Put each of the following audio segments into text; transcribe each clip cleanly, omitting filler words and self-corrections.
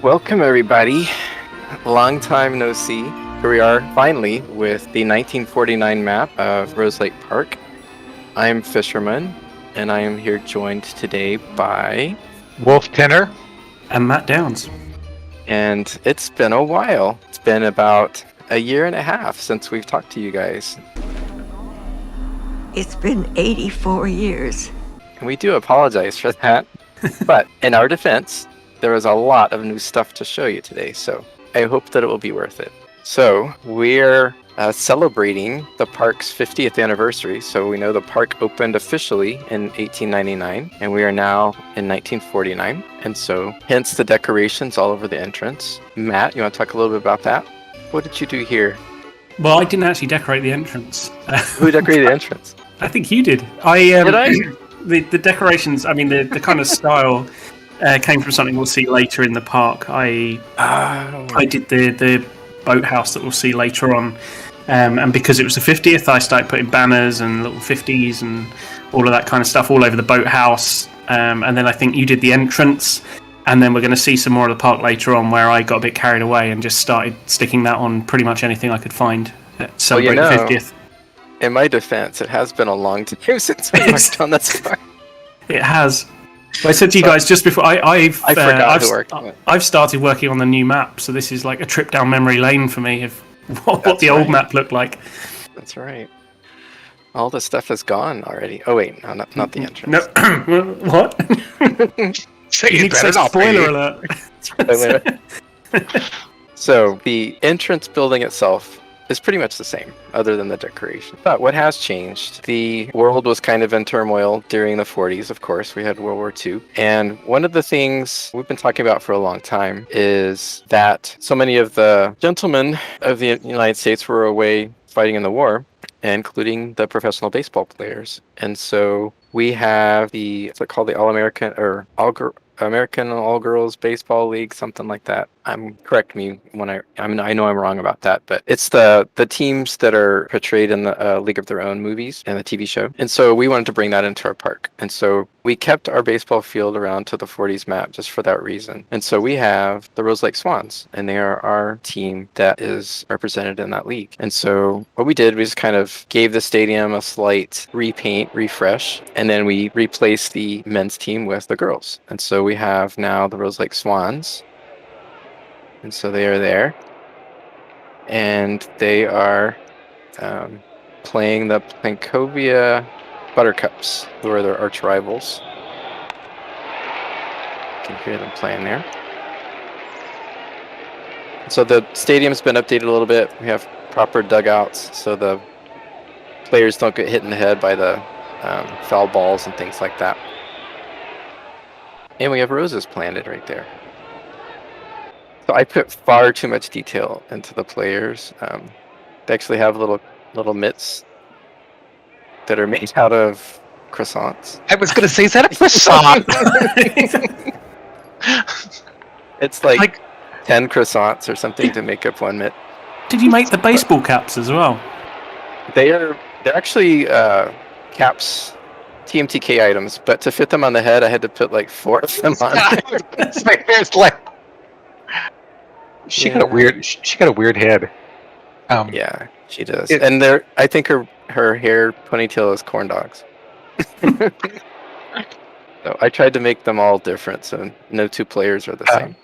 Welcome, everybody. Long time no see. Here we are, finally, with the 1949 map of Rose Lake Park. I'm Fisherman, and I am here joined today by Wolf Tenor and MattDownes. And it's been a while. It's been about a year and a half since we've talked to you guys. It's been 84 years. And we do apologize for that. But in our defense, there was a lot of new stuff to show you today, so I hope that it will be worth it. So we're celebrating the park's 50th anniversary. So we know the park opened officially in 1899, and we are now in 1949. And so hence the decorations all over the entrance. Matt, you want to talk a little bit about that? What did you do here? Well, I didn't actually decorate the entrance. Who decorated the entrance? I think you did. Did I? The decorations, I mean, the kind of style came from something we'll see later in the park. I did the boathouse that we'll see later on. And because it was the 50th, I started putting banners and little 50s and all of that kind of stuff all over the boathouse. And then I think you did the entrance. And then we're going to see some more of the park later on where I got a bit carried away and just started sticking that on pretty much anything I could find to celebrate the 50th. In my defense, it has been a long time since we worked on this park. It has. I said to you guys just before, I've started working on the new map, so this is like a trip down memory lane for me of what the old map looked like. That's right. All the stuff is gone already. Oh wait, no, not the entrance. No, what? You need to say spoiler alert. So the entrance building itself is pretty much the same, other than the decoration. But what has changed, the world was kind of in turmoil during the 40s, of course. We had World War II. And one of the things we've been talking about for a long time is that so many of the gentlemen of the United States were away fighting in the war, including the professional baseball players. And so we have what's it called, the All-American, or American All-Girls Baseball League, something like that. Correct me when I know I'm wrong about that, but it's the teams that are portrayed in the League of Their Own movies and the TV show. And so we wanted to bring that into our park. And so we kept our baseball field around to the 40s map just for that reason. And so we have the Rose Lake Swans, and they are our team that is represented in that league. And so what we did, we just kind of gave the stadium a slight repaint, refresh, and then we replaced the men's team with the girls. And so we have now the Rose Lake Swans. And so they are there. And they are playing the Plancovia Buttercups, who are their arch rivals. You can hear them playing there. So the stadium's been updated a little bit. We have proper dugouts so the players don't get hit in the head by the foul balls and things like that. And we have roses planted right there. So I put far too much detail into the players. They actually have little mitts that are made out of croissants. I was going to say, is that a croissant? It's like 10 croissants or something to make up one mitt. Did you make the baseball caps as well? They're actually caps, TMTK items, but to fit them on the head, I had to put like 4 of them on. She got a weird head. Yeah, she does. And I think her hair ponytail is corn dogs. So I tried to make them all different, so no two players are the same.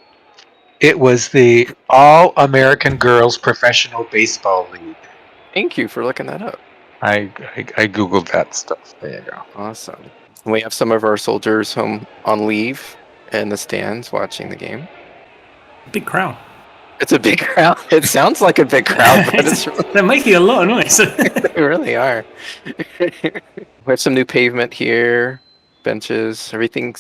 It was the All-American Girls Professional Baseball League. Thank you for looking that up. I googled that stuff. There you go. Awesome. And we have some of our soldiers home on leave in the stands watching the game. Big crowd. It's a big crowd. It sounds like a big crowd, but it's really... They're making a lot of noise. They really are. We have some new pavement here, benches, everything.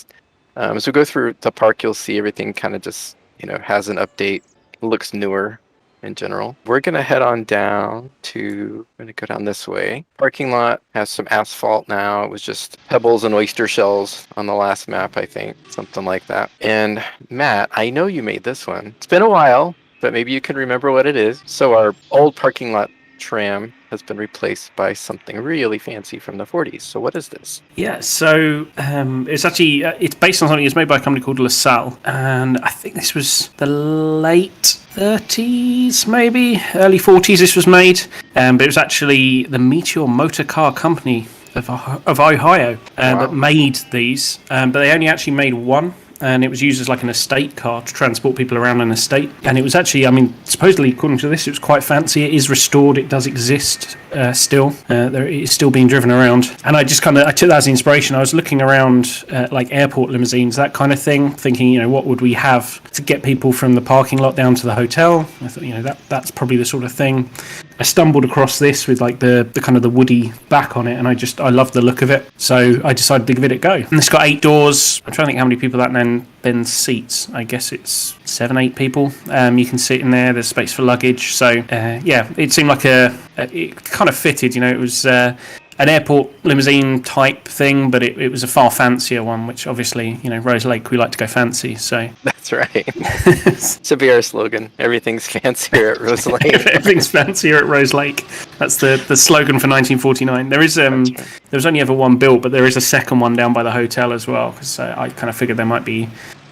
As we go through the park, you'll see everything kind of just, has an update. It looks newer in general. We're going to head on down we're going to go down this way. Parking lot has some asphalt now. It was just pebbles and oyster shells on the last map, I think. Something like that. And Matt, I know you made this one. It's been a while, but maybe you can remember what it is. So our old parking lot tram has been replaced by something really fancy from the 40s. So what is this? Yeah, so it's actually it's based on something that's made by a company called LaSalle, and I think this was the late 30s, maybe early 40s. This was made, but it was actually the Meteor Motor Car Company of Ohio that made these, but they only actually made one. And it was used as like an estate car to transport people around an estate. And it was actually, I mean, supposedly, according to this, it was quite fancy. It is restored. It does exist still. It is still being driven around. And I took that as inspiration. I was looking around like airport limousines, that kind of thing, thinking, what would we have to get people from the parking lot down to the hotel? I thought, that's probably the sort of thing. I stumbled across this with like the kind of the woody back on it, and I loved the look of it. So I decided to give it a go. And it's got 8 doors. I'm trying to think how many people that then seats. I guess it's 7-8 people. You can sit in there. There's space for luggage. So it seemed like it kind of fitted. It was an airport limousine type thing, but it was a far fancier one, which obviously, Rose Lake, we like to go fancy, so. That's right. Should be our slogan. Everything's fancier at Rose Lake. Everything's fancier at Rose Lake. That's the slogan for 1949. There is there was only ever one built, but there is a second one down by the hotel as well, because I kind of figured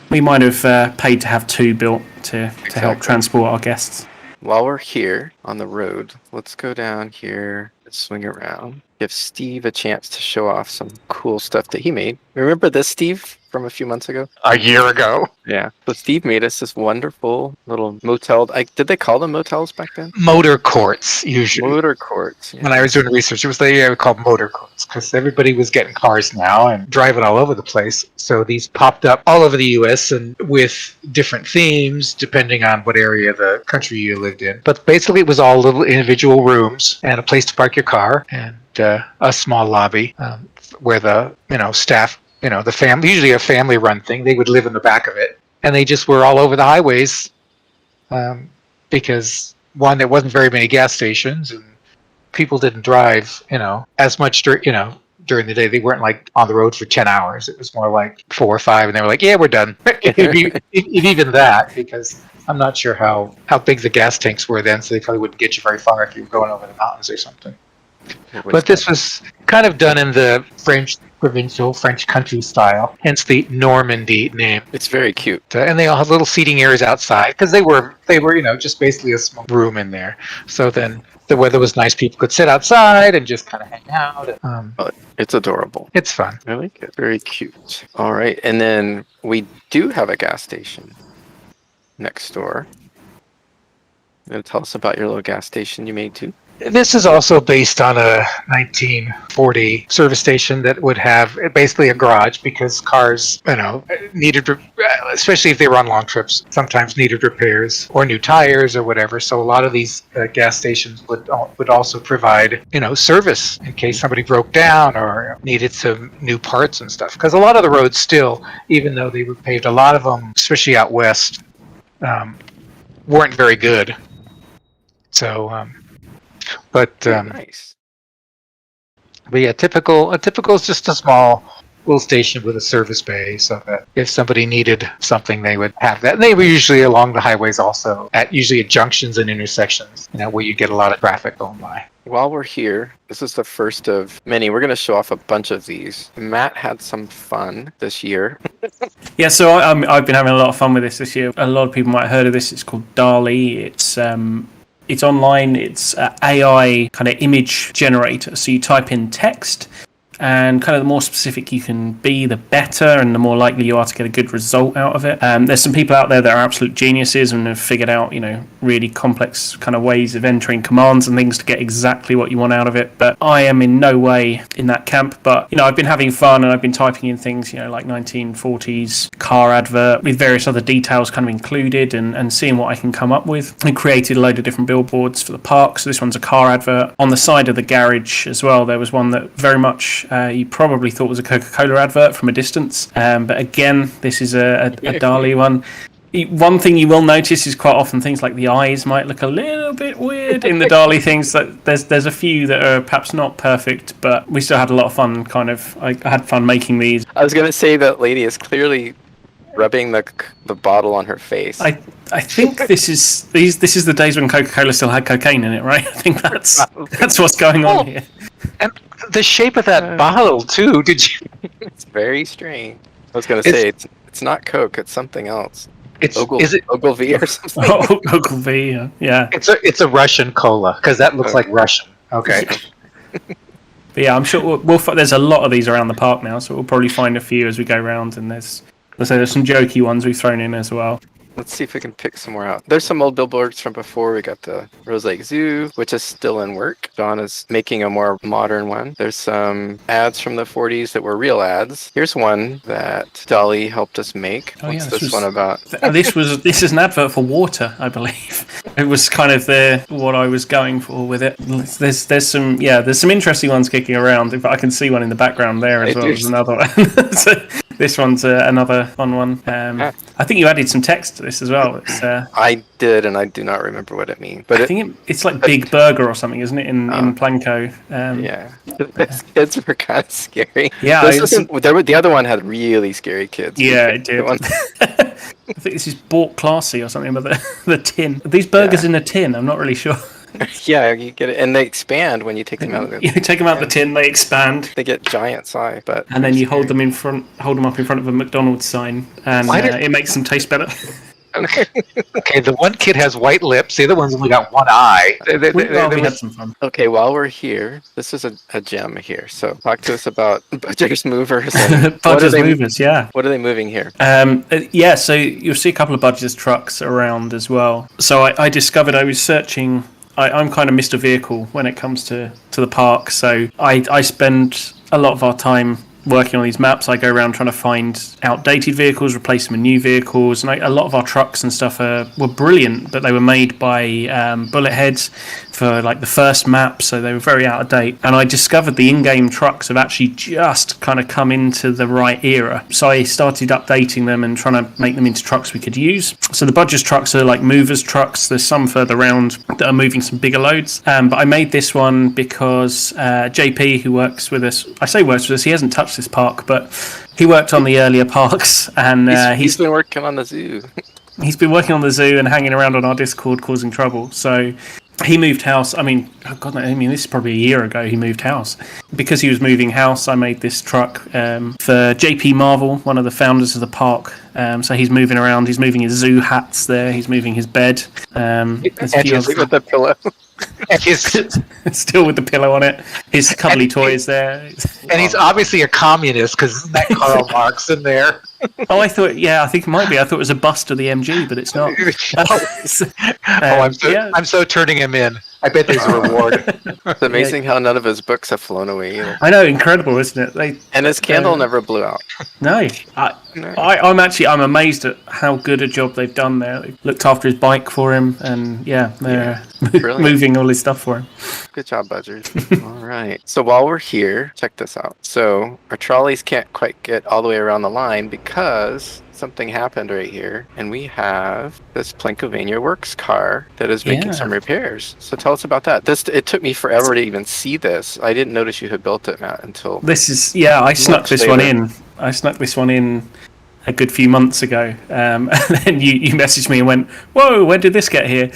we might have paid to have 2 built to help transport our guests. While we're here on the road, let's go down here and swing around. Give Steve a chance to show off some cool stuff that he made. Remember this, Steve, from a few months ago? A year ago. Yeah. So Steve made us this wonderful little motel. Did they call them motels back then? Motor courts, usually. Motor courts. Yeah. When I was doing research, it was they were called motor courts because everybody was getting cars now and driving all over the place. So these popped up all over the U.S. and with different themes depending on what area of the country you lived in. But basically, it was all little individual rooms and a place to park your car and a small lobby where the staff, the family, usually a family-run thing, they would live in the back of it, and they just were all over the highways because one, there wasn't very many gas stations, and people didn't drive, as much during the day. They weren't like on the road for 10 hours. It was more like 4 or 5, and they were like, yeah, we're done. if even that, because I'm not sure how big the gas tanks were then, so they probably wouldn't get you very far if you were going over the mountains or something. But this was kind of done in the French country style, hence the Normandy name. It's very cute. And they all had little seating areas outside because they were just basically a small room in there. So then the weather was nice. People could sit outside and just kind of hang out. It's adorable. It's fun. I like it. Very cute. All right. And then we do have a gas station next door. You going to tell us about your little gas station you made too? This is also based on a 1940 service station that would have basically a garage because cars, needed, especially if they were on long trips, sometimes needed repairs or new tires or whatever. So a lot of these gas stations would also provide, service in case somebody broke down or needed some new parts and stuff. Because a lot of the roads still, even though they were paved, a lot of them, especially out west, weren't very good. So, nice. But yeah, typical is just a small little station with a service bay, so that if somebody needed something, they would have that. And they were usually along the highways, also usually at junctions and intersections, where you get a lot of traffic going by. While we're here, this is the first of many. We're going to show off a bunch of these. Matt had some fun this year. Yeah, so I've been having a lot of fun with this year. A lot of people might have heard of this. It's called DALL. It's online. It's an AI kind of image generator. So you type in text, and kind of the more specific you can be, the better, and the more likely you are to get a good result out of it. There's some people out there that are absolute geniuses and have figured out, really complex kind of ways of entering commands and things to get exactly what you want out of it. But I am in no way in that camp. But, I've been having fun, and I've been typing in things, like 1940s car advert with various other details kind of included and seeing what I can come up with. I created a load of different billboards for the park. So this one's a car advert. On the side of the garage as well, there was one that very much you probably thought was a Coca-Cola advert from a distance. But again, this is a DALL one. One thing you will notice is quite often things like the eyes might look a little bit weird in the DALL things. There's a few that are perhaps not perfect, but we still had a lot of fun. I had fun making these. I was going to say that lady is clearly rubbing the bottle on her face. I think this is the days when Coca-Cola still had cocaine in it, right? I think that's what's going on here. And the shape of that bottle too. Did you? It's very strange. I was going to say it's not Coke. It's something else. Is it? Ogilvy or something? Oh, Ogilvy, yeah. It's a Russian cola because that looks like Russian. Okay. But yeah, I'm sure there's a lot of these around the park now, so we'll probably find a few as we go around. And there's some jokey ones we've thrown in as well. Let's see if we can pick some more out. There's some old billboards from before. We got the Rose Lake Zoo, which is still in work. John is making a more modern one. There's some ads from the 40s that were real ads. Here's one that DALL helped us make. Oh, What's yeah, this one about? This is an advert for water, I believe. It was kind of what I was going for with it. There's some interesting ones kicking around. In fact, I can see one in the background there as well. There's another one. So this one's another fun one. I think you added some text to this as well. I did, and I do not remember what it means. But I think it's like Big Burger or something, isn't it? In Planco. Yeah, those kids were kind of scary. Yeah, the other one had really scary kids. Yeah, it did. I think this is bought classy or something, but the tin. Are these burgers in a tin? I'm not really sure. Yeah, you get it, and they expand when you take them out of the. You take them out of the tin, they expand. They get giant size, and then you hold them up in front of a McDonald's sign, and it makes them taste better. Okay, the one kid has white lips. The other one's only got one eye. We had some fun. Okay, while we're here, this is a gem here. So talk to us about Budger's Movers. Budger's Movers, yeah. What are they moving here? So you'll see a couple of Budger's trucks around as well. So I discovered I was searching. I'm kind of Mr. Vehicle when it comes to the park. So I spend a lot of our time working on these maps. I go around trying to find outdated vehicles, replace them with new vehicles, and a lot of our trucks and stuff were brilliant, but they were made by bullet heads for like the first map, so they were very out of date. And I discovered the in-game trucks have actually just kind of come into the right era, so I started updating them and trying to make them into trucks we could use. So the Budger's trucks are like movers trucks. There's some further around that are moving some bigger loads, but I made this one because JP, who works with us, I say works with us, he hasn't touched this park, but he worked on the earlier parks, and he's been working on the zoo. He's been working on the zoo and hanging around on our Discord causing trouble. So he moved house. This is probably a year ago he moved house. Because he was moving house, I made this truck for JP Marvel, one of the founders of the park. So he's moving around. He's moving his zoo hats there. He's moving his bed. With the pillow. Still with the pillow on it. His cuddly toys there. And he's obviously a communist because isn't that Karl Marx in there? Oh, I think it might be. I thought it was a bust of the MG, but it's not. I'm so turning him in. I bet there's a reward. It's amazing how none of his books have flown away either. I know, incredible, isn't it? And his candle never blew out. No. I'm amazed at how good a job they've done there. They looked after his bike for him, and they're moving all his stuff for him. Good job, Budgers. All right. So while we're here, check this out. So our trolleys can't quite get all the way around the line because something happened right here, and we have this Pennsylvania Works car that is making some repairs. So tell us about that. It took me forever to even see this. I didn't notice you had built it, Matt, until I snuck this one in. I snuck this one in a good few months ago, and then you messaged me and went, "Whoa, when did this get here?"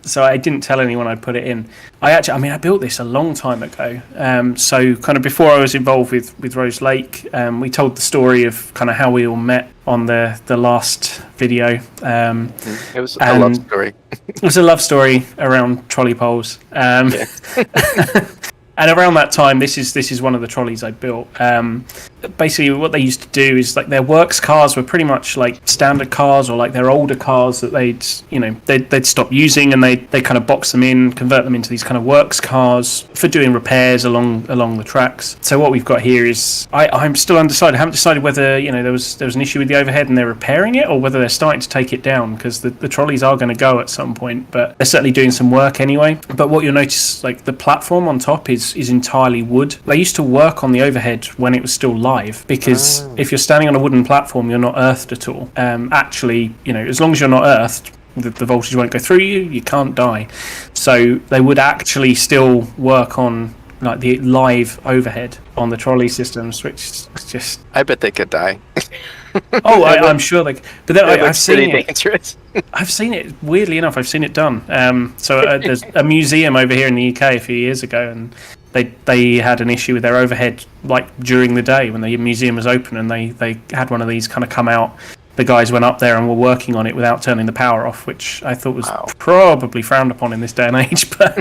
So I didn't tell anyone I put it in. I built this a long time ago. So kind of before I was involved with Rose Lake, we told the story of kind of how we all met on the last video. It was a love story. It was a love story around trolley poles. And around that time, this is one of the trolleys I built. Basically, what they used to do is like their works cars were pretty much like standard cars or like their older cars that they'd stop using, and they kind of box them in, convert them into these kind of works cars for doing repairs along the tracks. So what we've got here is I'm still undecided. I haven't decided whether there was an issue with the overhead and they're repairing it, or whether they're starting to take it down, because the trolleys are going to go at some point, but they're certainly doing some work anyway. But what you'll notice, like the platform on top is entirely wood. They used to work on the overhead when it was still live, because if you're standing on a wooden platform, you're not earthed at all. Actually, as long as you're not earthed, the voltage won't go through you. You can't die. So they would actually still work on like the live overhead on the trolley systems, which is just. I bet they could die. I'm sure they. But then I've seen it. Dangerous. I've seen it. Weirdly enough, I've seen it done. There's a museum over here in the UK a few years ago, and they had an issue with their overhead like during the day when the museum was open, and they had one of these kind of come out the guys went up there and were working on it without turning the power off, which I thought was probably frowned upon in this day and age. But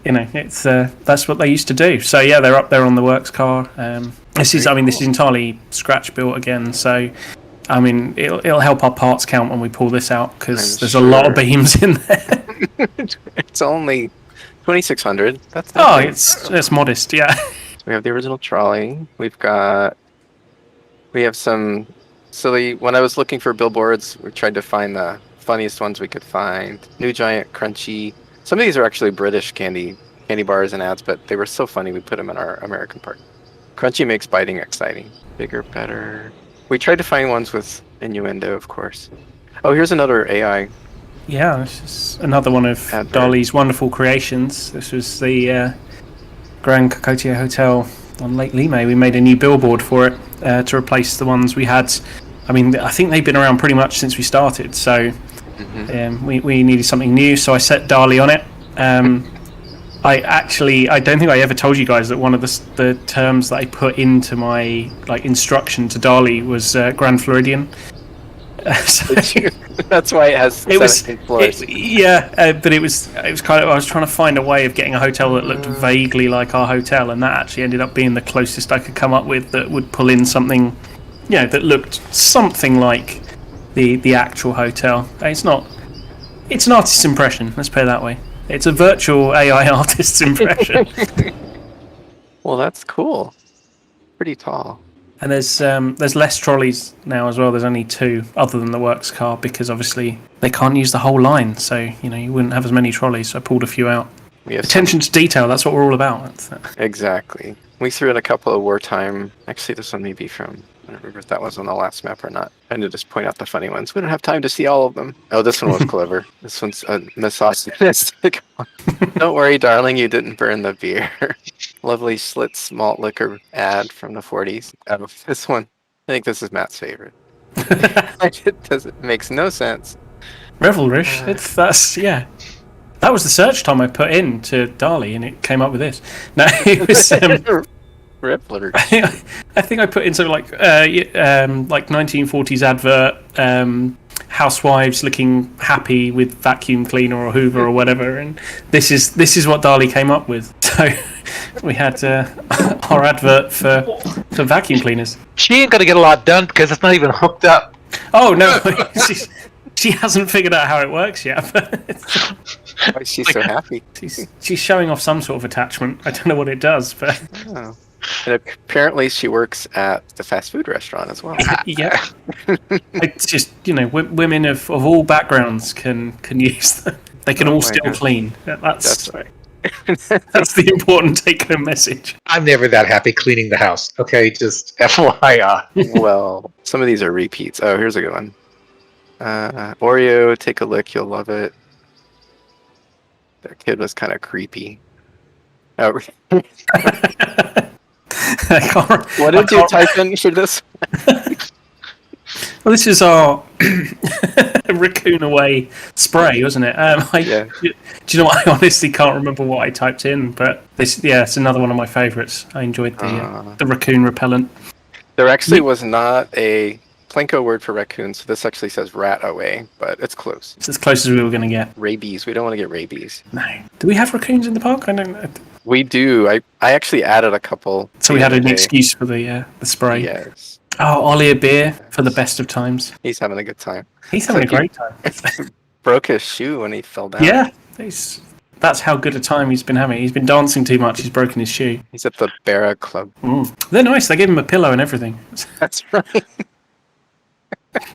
it's that's what they used to do. So yeah, they're up there on the works car. This is entirely scratch built again. So I mean, it'll help our parts count when we pull this out because there's a lot of beams in there. It's only 2,600. That's it's modest. Yeah. We have the original trolley. We have some silly. When I was looking for billboards, we tried to find the funniest ones we could find. New Giant Crunchy. Some of these are actually British candy bars and ads, but they were so funny we put them in our American part. Crunchy makes biting exciting. Bigger, better. We tried to find ones with innuendo, of course. Oh, here's another AI. Yeah, this is another one of DALL's wonderful creations. This was the Grand Cocotier Hotel on Lake Limay. We made a new billboard for it to replace the ones we had. I mean, I think they've been around pretty much since we started, so we needed something new, so I set DALL on it. I don't think I ever told you guys that one of the terms that I put into my instruction to DALL was Grand Floridian. That's why it has 17 floors. But it was kind of, I was trying to find a way of getting a hotel that looked vaguely like our hotel, and that actually ended up being the closest I could come up with that would pull in something, that looked something like the actual hotel. It's an artist's impression. Let's put it that way. It's a virtual AI artist's impression. Well, that's cool. Pretty tall. And there's less trolleys now as well. There's only 2 other than the works car because obviously they can't use the whole line. So, you wouldn't have as many trolleys. So I pulled a few out. Attention to detail, that's what we're all about. Exactly. We threw in a couple of wartime. Actually, this one may be from, I don't remember if that was on the last map or not. I need to just point out the funny ones. We don't have time to see all of them. Oh, this one was clever. This one's a misogynistic one. Don't worry, darling, you didn't burn the beer. Lovely Schlitz malt liquor ad from the 40s. This one, I think this is Matt's favorite. It makes no sense. Revelrish. That was the search time I put in to DALL, and it came up with this. No, it was. I think I put in something like 1940s advert, housewives looking happy with vacuum cleaner or Hoover or whatever, and this is what DALL came up with. So we had our advert for vacuum cleaners. She ain't gonna get a lot done because it's not even hooked up. Oh no, she hasn't figured out how it works yet. Why is she so happy? She's showing off some sort of attachment. I don't know what it does, but. Oh. And apparently she works at the fast food restaurant as well. Yeah. It's just, women of all backgrounds can use them. They can all still clean. That's right. That's the important take-home message. I'm never that happy cleaning the house. Okay, just FYI. Well, some of these are repeats. Oh, here's a good one. Oreo, take a lick, you'll love it. That kid was kind of creepy. Oh. What did you type in for this? Well, this is our Raccoon Away spray, wasn't it? Do you know what? I honestly can't remember what I typed in, but it's another one of my favourites. I enjoyed the raccoon repellent. There actually was not a Plinko word for raccoon, so this actually says rat away, but it's close. It's as close as we were going to get. Rabies. We don't want to get rabies. No. Do we have raccoons in the park? I don't know. We do. I actually added a couple. So we had an excuse for the spray. Yes. Oh, Ollie a beer for the best of times. He's having a good time. He's having a great time. Broke his shoe when he fell down. Yeah. That's how good a time he's been having. He's been dancing too much. He's broken his shoe. He's at the Barra Club. They're nice. They gave him a pillow and everything. That's right.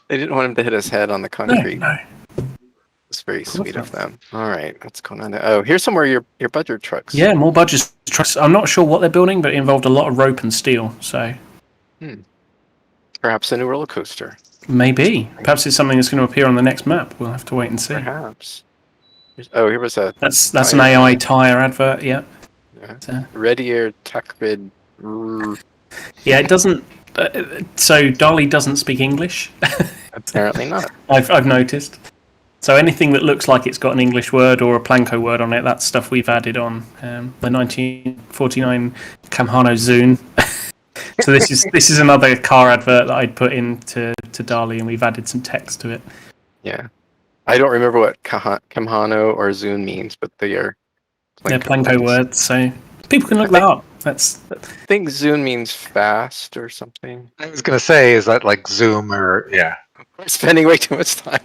They didn't want him to hit his head on the concrete. No. It's very sweet of them. All right, what's going on there? Oh, here's some more of your budget trucks. Yeah, more budget trucks. I'm not sure what they're building, but it involved a lot of rope and steel. So, perhaps a new roller coaster. Maybe. Perhaps it's something that's going to appear on the next map. We'll have to wait and see. Perhaps. Here was a. That's an AI tire advert. Yeah. Readier Tuckrid. Yeah, it doesn't. So DALL doesn't speak English. Apparently not. I've noticed. So anything that looks like it's got an English word or a Planko word on it, that's stuff we've added on. The 1949 Kamhano Zune. So this is another car advert that I'd put in to to DALL-E, and we've added some text to it. Yeah. I don't remember what Kamhano or Zune means, but they are They're Planko words, so people can look that up. I think Zune means fast or something. I was going to say, is that like Zoom or, yeah. We're spending way too much time.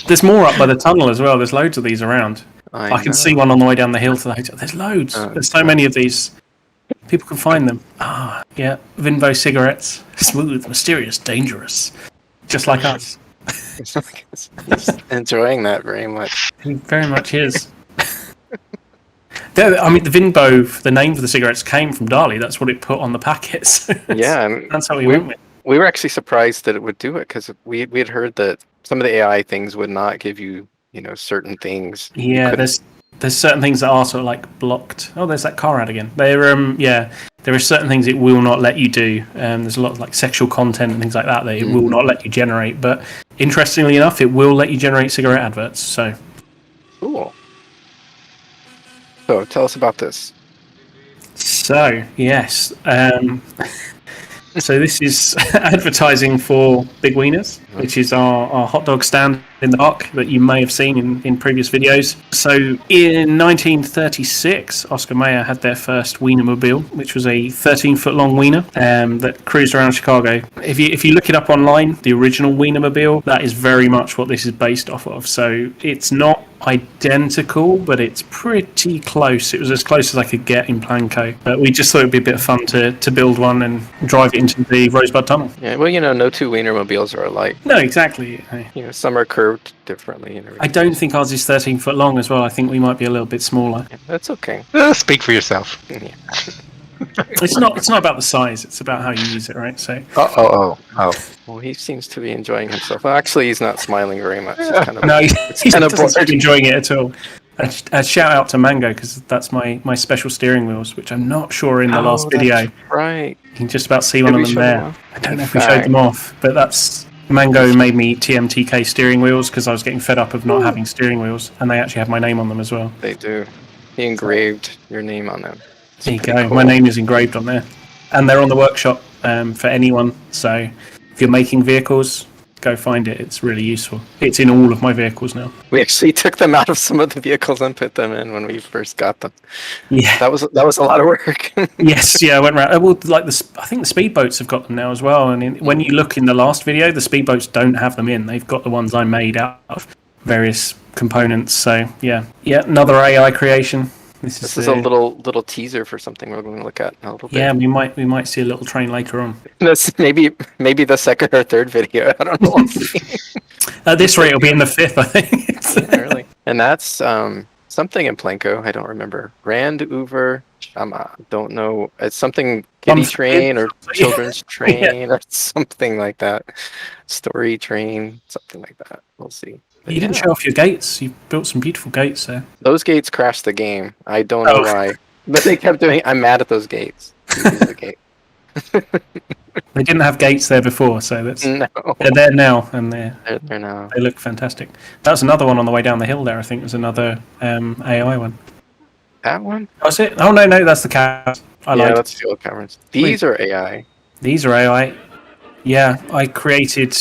There's more up by the tunnel as well. There's loads of these around. I can see one on the way down the hill to the hotel. There's loads. There's so many of these. People can find them. Yeah. Vinvo cigarettes. Smooth, mysterious, dangerous. Just like us. He's enjoying that very much. He very much is. I mean, the Vinbo, the name for the cigarettes came from DALL-E. That's what it put on the packets. Yeah. That's how we went with. We were actually surprised that it would do it because we had heard that some of the AI things would not give you, certain things. Yeah, there's certain things that are sort of like blocked. Oh, there's that car ad again. There are certain things it will not let you do. There's a lot of like sexual content and things like that it will not let you generate. But interestingly enough, it will let you generate cigarette adverts. So cool. So tell us about this. So yes. So this is advertising for Big Wieners, which is our hot dog stand in the park that you may have seen in previous videos. So in 1936, Oscar Mayer had their first Wienermobile, which was a 13-foot long wiener that cruised around Chicago. If you look it up online, the original Wienermobile, that is very much what this is based off of. So it's not identical, but it's pretty close. It was as close as I could get in Planko. But we just thought it'd be a bit of fun to build one and drive it into the Rosebud Tunnel. Yeah, well, no two Wienermobiles are alike. No, exactly. Some are curved differently. I don't think ours is 13 foot long as well. I think we might be a little bit smaller. Yeah, that's okay. Speak for yourself. Yeah. It's not about the size. It's about how you use it, right? So. Oh. Well, he seems to be enjoying himself. Well, actually, he's not smiling very much. He's kind of, no, he's kind of not enjoying it at all. A shout out to Mango, because that's my special steering wheels, which I'm not sure in the last video. Right. You can just about see one of them there. I don't know if we showed them off, but that's Mango made me TMTK steering wheels because I was getting fed up of not having steering wheels, and they actually have my name on them as well. They do. He engraved your name on them. There you go. Cool. My name is engraved on there, and they're on the workshop for anyone. So if you're making vehicles, go find it. It's really useful. It's in all of my vehicles now. We actually took them out of some of the vehicles and put them in when we first got them. Yeah, that was a lot of work. Yes, yeah, I went around. Well, like I think the speedboats have got them now as well. And when you look in the last video, the speedboats don't have them in. They've got the ones I made out of various components. So yeah, another AI creation. This is a little teaser for something we're going to look at in a little bit. Yeah, we might see a little train later on. That's maybe the second or third video. I don't know. At this rate, it'll be in the fifth, I think. Yeah, really. And that's something in Planko. I don't remember. Rand Uver. Don't know. It's something kiddie train or children's train or something like that. Story train, something like that. We'll see. But you didn't show off your gates. You built some beautiful gates there. Those gates crashed the game. I don't know why. But they kept doing. I'm mad at those gates. The gate. They didn't have gates there before, so they're there now, and they're there now. They look fantastic. That's another one on the way down the hill there. I think there's another AI one. That one? Oh, is it? Oh no, that's the cameras. That's the old cameras. These are AI. These are AI. Yeah, I've created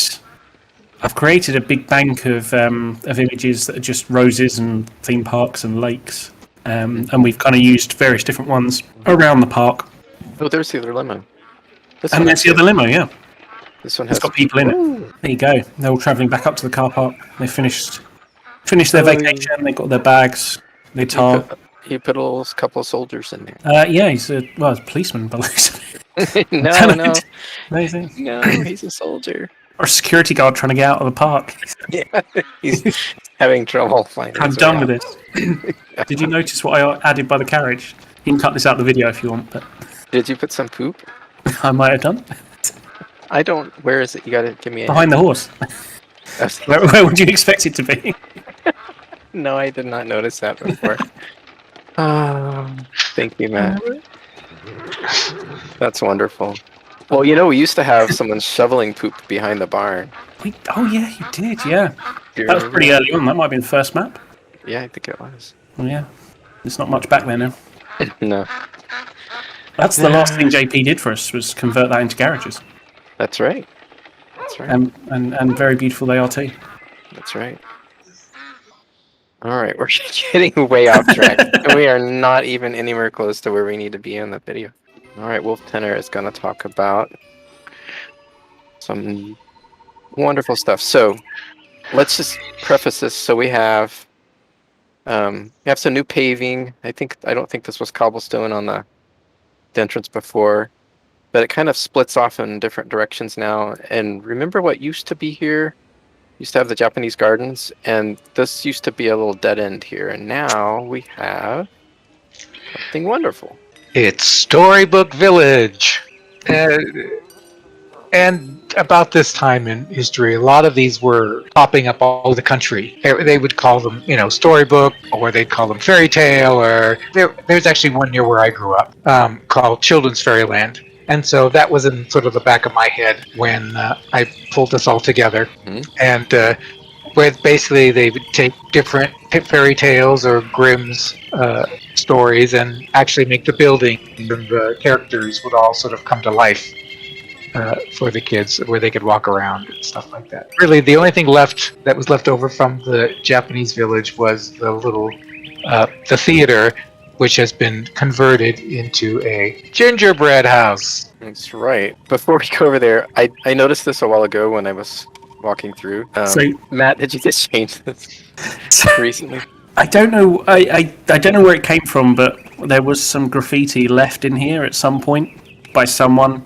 a big bank of images that are just roses and theme parks and lakes, and we've kind of used various different ones around the park. Oh, there's the other limo. And there's the other limo, yeah. This one has got people in it. There you go. They're all travelling back up to the car park. They finished their vacation. They got their bags. They tarp. He put a couple of soldiers in there. Yeah, he's a policeman, but No, No, he's a soldier. Or a security guard trying to get out of the park. Yeah, he's having trouble finding. I'm done with this. Did you notice what I added by the carriage? You can cut this out of the video if you want, but. Did you put some poop? I might have done. I don't. Where is it? You gotta give me a. Behind the horse. Where would you expect it to be? No, I did not notice that before. Thank you, Matt. That's wonderful. Well, we used to have someone shoveling poop behind the barn. Oh yeah, you did. Yeah, that was pretty early on. That might have been the first map. Yeah, I think it was. Well, yeah, there's not much back there now. No. That's the last thing JP did for us, was convert that into garages. That's right. That's right. And very beautiful they are too. That's right. All right, we're getting way off track. We are not even anywhere close to where we need to be in the video. All right, Wolf Tenor is going to talk about some wonderful stuff. So let's just preface this. So we have some new paving. I don't think this was cobblestone on the entrance before, but it kind of splits off in different directions now. And remember what used to be here? Used to have the Japanese gardens, and this used to be a little dead end here, and now we have something wonderful. It's Storybook Village. And about this time in history, a lot of these were popping up all over the country. They would call them, storybook, or they'd call them fairy tale, or there's actually one near where I grew up called Children's Fairyland. And so that was in sort of the back of my head when I pulled this all together. Mm-hmm. And where basically they would take different fairy tales or Grimm's stories and actually make the building and the characters would all sort of come to life for the kids, where they could walk around and stuff like that. Really, the only thing that was left over from the Japanese village was the little the theater, which has been converted into a gingerbread house. That's right. Before we go over there, I noticed this a while ago when I was walking through. Matt, did you just change this recently? I don't know. I don't know where it came from, but there was some graffiti left in here at some point by someone.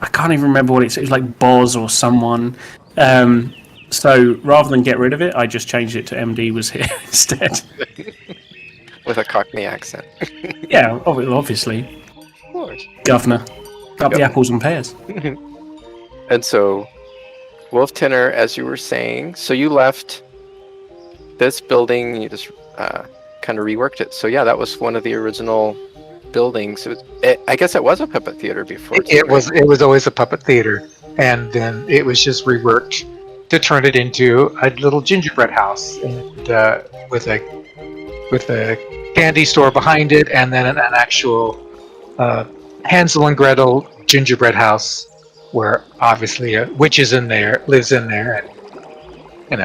I can't even remember what it was like Boz or someone. So rather than get rid of it, I just changed it to MD was here instead. With a Cockney accent. Yeah, obviously. Of course. Governor. Up the apples and pears. And so, Wolf Tenor, as you were saying, so you left this building, you just kind of reworked it. So yeah, that was one of the original buildings. I guess it was a puppet theater before. It was always a puppet theater, and then it was just reworked to turn it into a little gingerbread house, and with a candy store behind it, and then an actual Hansel and Gretel gingerbread house, where obviously a witch lives in there, and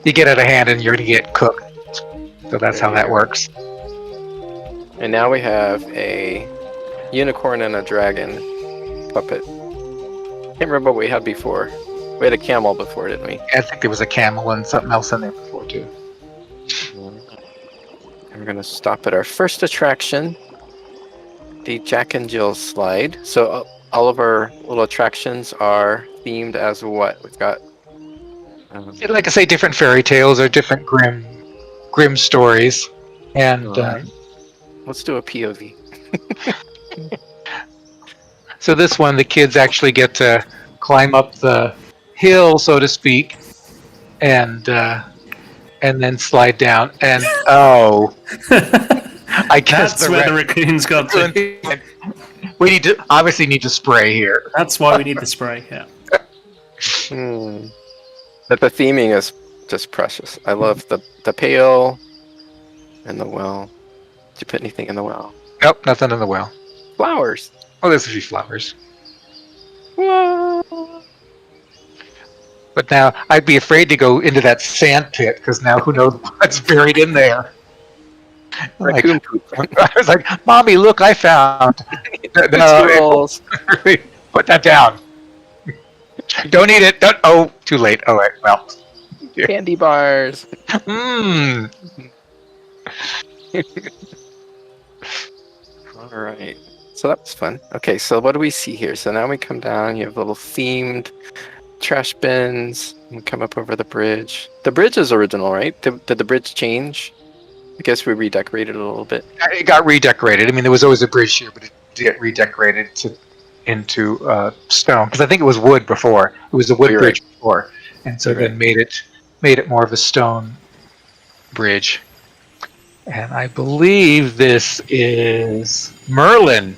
you get out of hand and you're gonna get cooked. So that's how that works. And now we have a unicorn and a dragon puppet. Can't remember what we had before. We had a camel before, didn't we? I think there was a camel and something else in there before too. And we're gonna stop at our first attraction, the Jack and Jill slide. So all of our little attractions are themed as what? We've got like I say, different fairy tales or different Grimm stories, and let's do a POV. So this one, the kids actually get to climb up the hill, so to speak, and then slide down. And I guess that's where the raccoons got to. We obviously need to spray here. That's why we need the spray. Yeah. But the theming is just precious. I love the pail and the well. Did you put anything in the well? Nope, nothing in the well. Flowers. Oh, there's a few flowers. Whoa. But now I'd be afraid to go into that sand pit, because now who knows what's buried in there. Raccoon poop. I was like, Mommy, look, I found. No, put that down. Don't eat it. Too late. Oh, wait, well. Candy bars. Mmm. All right. So that was fun. Okay, so what do we see here? So now we come down. You have little themed trash bins. We come up over the bridge. The bridge is original, right? Did the bridge change? I guess we redecorated it a little bit. It got redecorated. I mean, there was always a bridge here, but it did get redecorated into stone, because I think it was wood before. It was a wood bridge before, and so then made it more of a stone bridge. And I believe this is Merlin.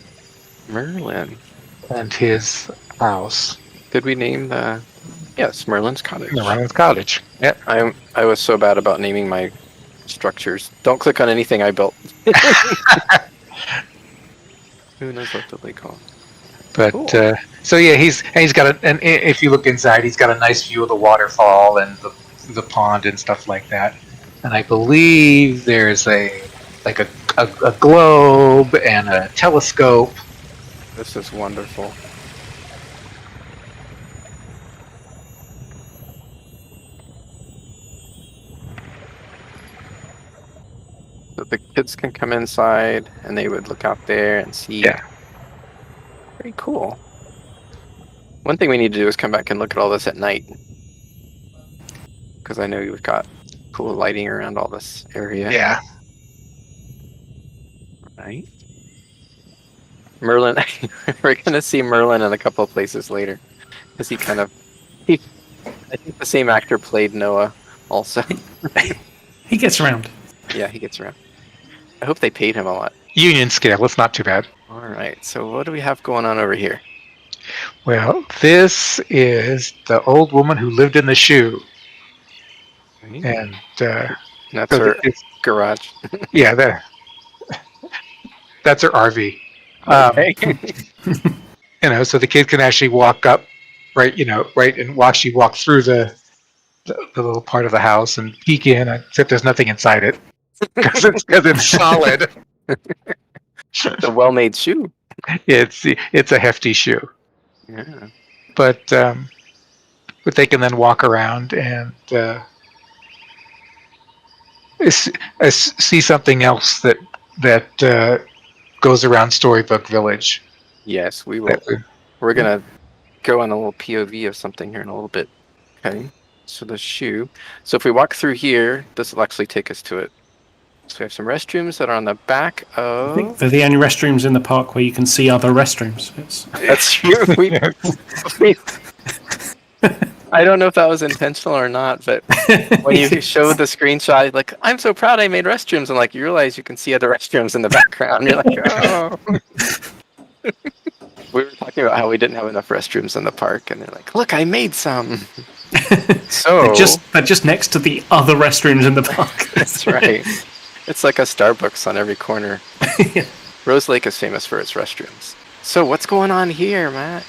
Merlin. And his house. Did we name the... Yes, Merlin's Cottage. Merlin's Cottage. Yep. I was so bad about naming my structures. Don't click on anything I built. Who knows what to call? But Cool. so yeah, he's got and if you look inside, he's got a nice view of the waterfall and the pond and stuff like that. And I believe there's a globe and a telescope. This is wonderful. So the kids can come inside and they would look out there and see. Yeah. Very cool. One thing we need to do is come back and look at all this at night. Because I know you've got cool lighting around all this area. Yeah. Right. Merlin, we're going to see Merlin in a couple of places later. Because I think the same actor played Noah also. He gets around. Yeah, he gets around. I hope they paid him a lot. Union scale. It's not too bad. All right, so what do we have going on over here? Well, this is the old woman who lived in the shoe, and That's so her it's- garage. yeah, that's her RV. Okay. So the kid can actually walk up, right, and watch you walk through the little part of the house and peek in, except there's nothing inside it because it's solid. It's a well-made shoe. It's a hefty shoe, Yeah. but they can then walk around and see something else that goes around Storybook Village. Yes, we will. We're going to go on a little POV of something here in a little bit. Okay. So the shoe. So if we walk through here, this will actually take us to it. So we have some restrooms that are on the back I of... think they're the only restrooms in the park where you can see other restrooms. That's true. I don't know if that was intentional or not, but when you showed the screenshot, like, I'm so proud I made restrooms, and like you realize you can see other restrooms in the background. You're like, oh. We were talking about how we didn't have enough restrooms in the park, and they're like, look, I made some. So they're just next to the other restrooms in the park. That's right. It's like a Starbucks on every corner. Yeah. Rose Lake is famous for its restrooms. So what's going on here, Matt?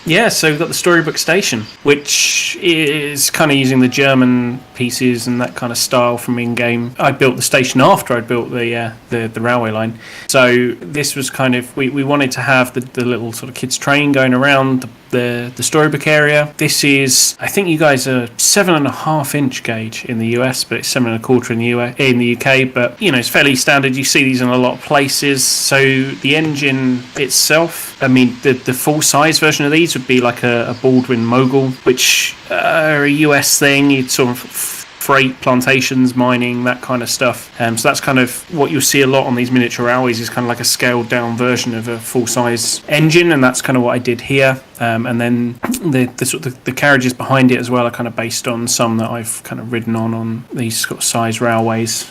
Yeah, so we've got the Storybook Station, which is kind of using the German pieces and that kind of style from in-game. I built the station after I'd built the railway line. So this was kind of, we wanted to have the little sort of kids train going around the Storybook area. This is, I think you guys are 7.5 inch gauge in the US, but it's 7.25 in the UK. But it's fairly standard. You see these in a lot of places. So the engine itself, I mean, the full size version of these would be like a Baldwin Mogul, which are a US thing. You'd sort of freight, plantations, mining, that kind of stuff. So that's kind of what you'll see a lot on these miniature railways, is kind of like a scaled down version of a full size engine, and that's kind of what I did here. And then the carriages behind it as well are kind of based on some that I've kind of ridden on these sort of size railways,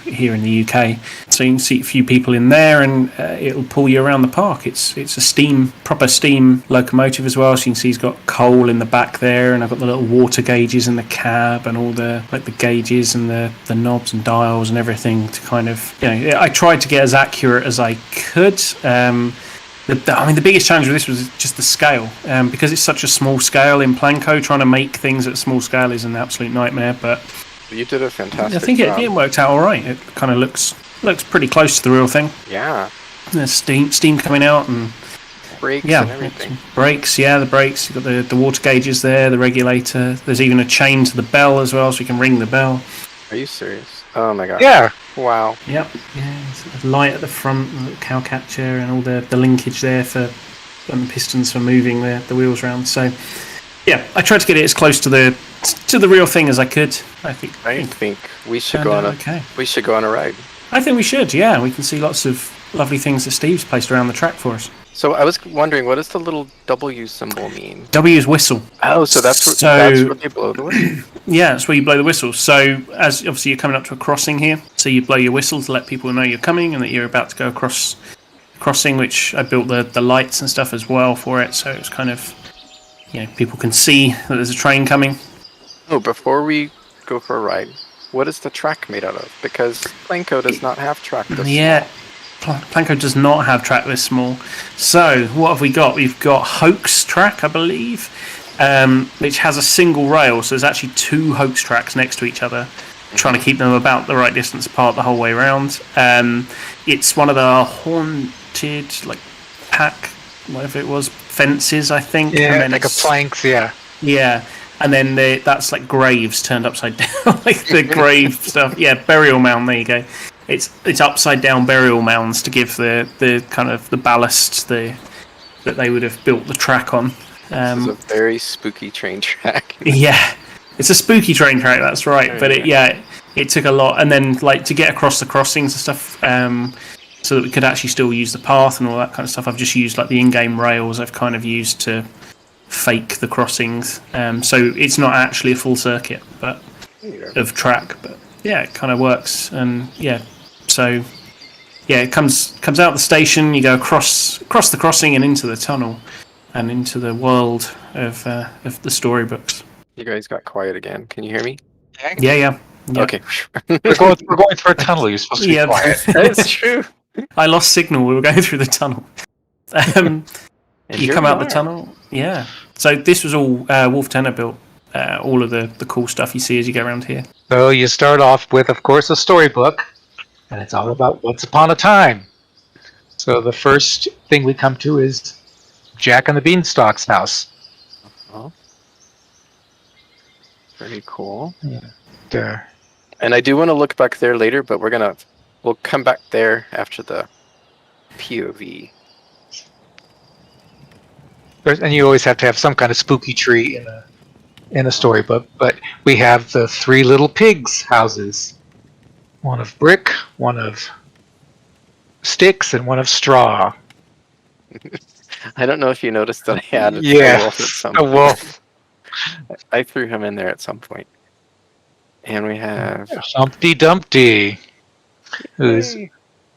here in the UK. So you can see a few people in there, and it'll pull you around the park. It's a proper steam locomotive as well. So you can see he's got coal in the back there, and I've got the little water gauges in the cab, and all the gauges and the knobs and dials and everything to kind of, I tried to get as accurate as I could. The biggest challenge with this was just the scale, because it's such a small scale in Planco. Trying to make things at a small scale is an absolute nightmare, but You did a fantastic I think job. it worked out all right. It kind of looks pretty close to the real thing. Yeah. There's steam coming out, and Brakes and everything. Brakes. Yeah, the brakes. You've got the water gauges there, the regulator. There's even a chain to the bell as well, so you can ring the bell. Are you serious? Oh my god. Yeah. Wow. Yep. Yeah. There's a light at the front, the cow catcher, and all the linkage there for the pistons for moving the wheels around. So, yeah, I tried to get it as close to the real thing as I could. I think we should go on we should go on a ride. I think we should. Yeah, we can see lots of lovely things that Steve's placed around the track for us. So I was wondering, what does the little W symbol mean? W is whistle. Oh, so that's where you blow the whistle. Yeah, that's where you blow the whistle. So as obviously you're coming up to a crossing here, so you blow your whistle to let people know you're coming and that you're about to go across the crossing, which I built the lights and stuff as well for it, so it's kind of, people can see that there's a train coming. Oh, before we go for a ride, what is the track made out of? Because Planco does not have track this Yeah, Planko does not have track this small. So what have we got? We've got Hoax track, I believe, which has a single rail. So there's actually 2 Hoax tracks next to each other, trying to keep them about the right distance apart the whole way around. It's one of the haunted, like, pack, whatever it was, fences, I think. Yeah, and then like a planks, yeah. Yeah, and then that's like graves turned upside down, like the grave stuff. Yeah, burial mound. There you go. It's upside down burial mounds to give the kind of the ballast that they would have built the track on. This is a very spooky train track. Yeah, it's a spooky train track. That's right. But it took a lot, and then like to get across the crossings and stuff. So that we could actually still use the path and all that kind of stuff. I've just used like the in-game rails I've kind of used to fake the crossings. So it's not actually a full circuit but of track, but yeah, it kind of works. And yeah, so yeah, it comes out the station, you go across the crossing and into the tunnel and into the world of the storybooks. You guys got quiet again. Can you hear me? Yeah. Okay. We're going through a tunnel. You're supposed to be quiet. That's true. I lost signal. We were going through the tunnel. You come out the tunnel. Yeah. So this was all Wolf Tenor built. All of the cool stuff you see as you go around here. So you start off with, of course, a storybook, and it's all about Once Upon a Time. So the first thing we come to is Jack and the Beanstalk's house. Oh. Very cool. Yeah. And I do want to look back there later, but we'll come back there after the POV. And you always have to have some kind of spooky tree in a storybook. But we have the 3 little pigs' houses. One of brick, one of sticks, and one of straw. I don't know if you noticed that I had a wolf at some a point. wolf. I threw him in there at some point. And we have Humpty Dumpty, who's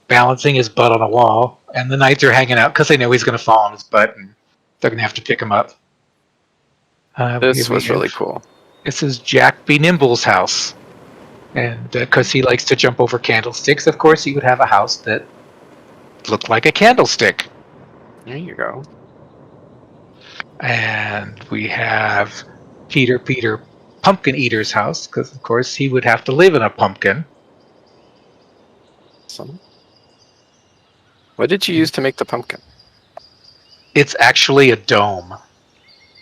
balancing his butt on a wall, and the knights are hanging out because they know he's going to fall on his butt, and they're going to have to pick him up. This was really cool. This is Jack B. Nimble's house, and because he likes to jump over candlesticks, of course, he would have a house that looked like a candlestick. There you go. And we have Peter Pumpkin Eater's house, because of course he would have to live in a pumpkin. Awesome. What did you use to make the pumpkin? It's actually a dome.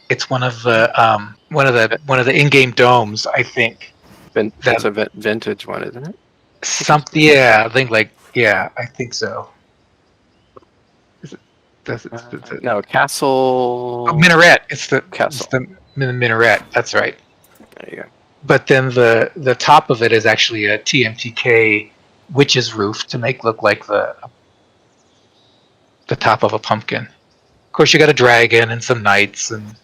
It's one of the in-game domes, I think. That's a vintage one, isn't it? Something, yeah. I think so. No, castle. Oh, minaret. It's the castle. It's the minaret. That's right. There you go. But then the top of it is actually a TMTK witch's roof to make look like the top of a pumpkin. Of course, you got a dragon and some knights, and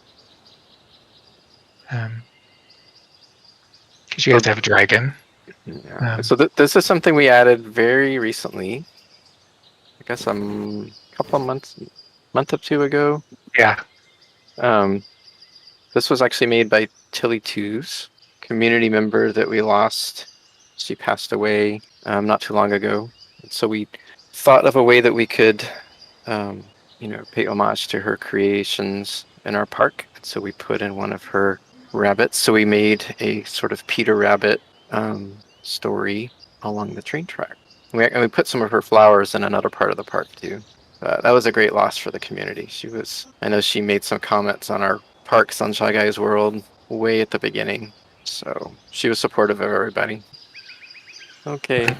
because you guys have a dragon. Yeah. So this is something we added very recently. I guess a couple of month or 2 ago. Yeah. This was actually made by Tilly Twos, community member that we lost. She passed away not too long ago. So we thought of a way that we could, pay homage to her creations in our park. So we put in one of her rabbits. So we made a sort of Peter Rabbit story along the train track. And we put some of her flowers in another part of the park too. That was a great loss for the community. I know she made some comments on our park, Sunshine Guy's World, way at the beginning. So she was supportive of everybody. Okay.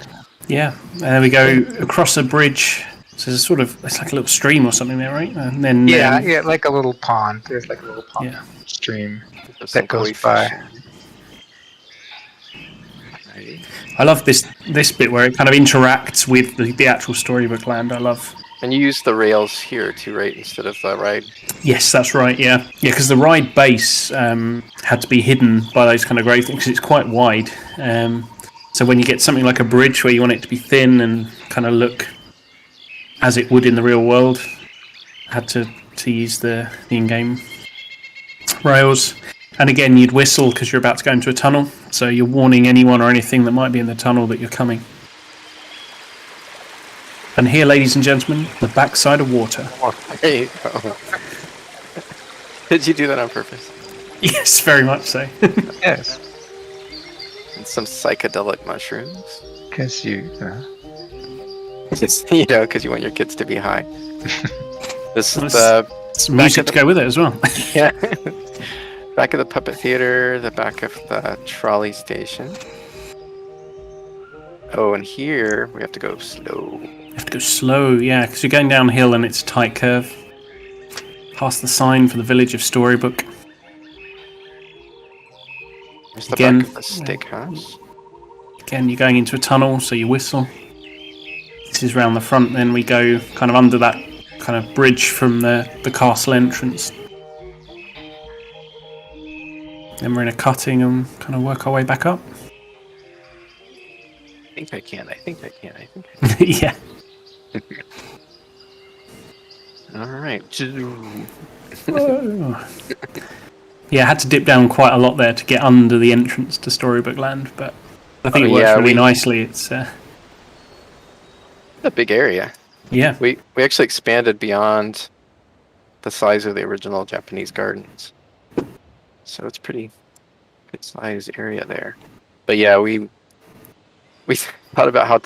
Yeah, and then we go across a bridge. So it's like a little stream or something there, right? And then like a little pond. There's like a little pond stream that goes by. I love this bit where it kind of interacts with the actual storybook land. I love. And you use the rails here too, right, instead of the ride? Yes, that's right, yeah. Yeah, because the ride base had to be hidden by those kind of grey things, because it's quite wide. So when you get something like a bridge where you want it to be thin and kind of look as it would in the real world, I had to use the in-game rails. And again, you'd whistle because you're about to go into a tunnel, so you're warning anyone or anything that might be in the tunnel that you're coming. And here, ladies and gentlemen, the backside of water. There you go. Did you do that on purpose? Yes, very much so. Yes, And some psychedelic mushrooms. because Just, because you want your kids to be high. This is Nice. the Some music to go with it as well. yeah. Back of the puppet theater, the back of the trolley station. Oh, and here we have to go slow. You have to go slow, yeah, because you're going downhill and it's a tight curve. Past the sign for the village of Storybook. There's the Again. back of the steakhouse. Again, you're going into a tunnel, so you whistle. This is round the front, then we go kind of under that kind of bridge from the castle entrance. Then we're in a cutting and kind of work our way back up. I think I can. Yeah. All right. Yeah, I had to dip down quite a lot there to get under the entrance to Storybook Land, but I think it works really nicely. It's a big area. yeah. We actually expanded beyond the size of the original Japanese gardens. So it's pretty good size area there. But yeah, we thought about how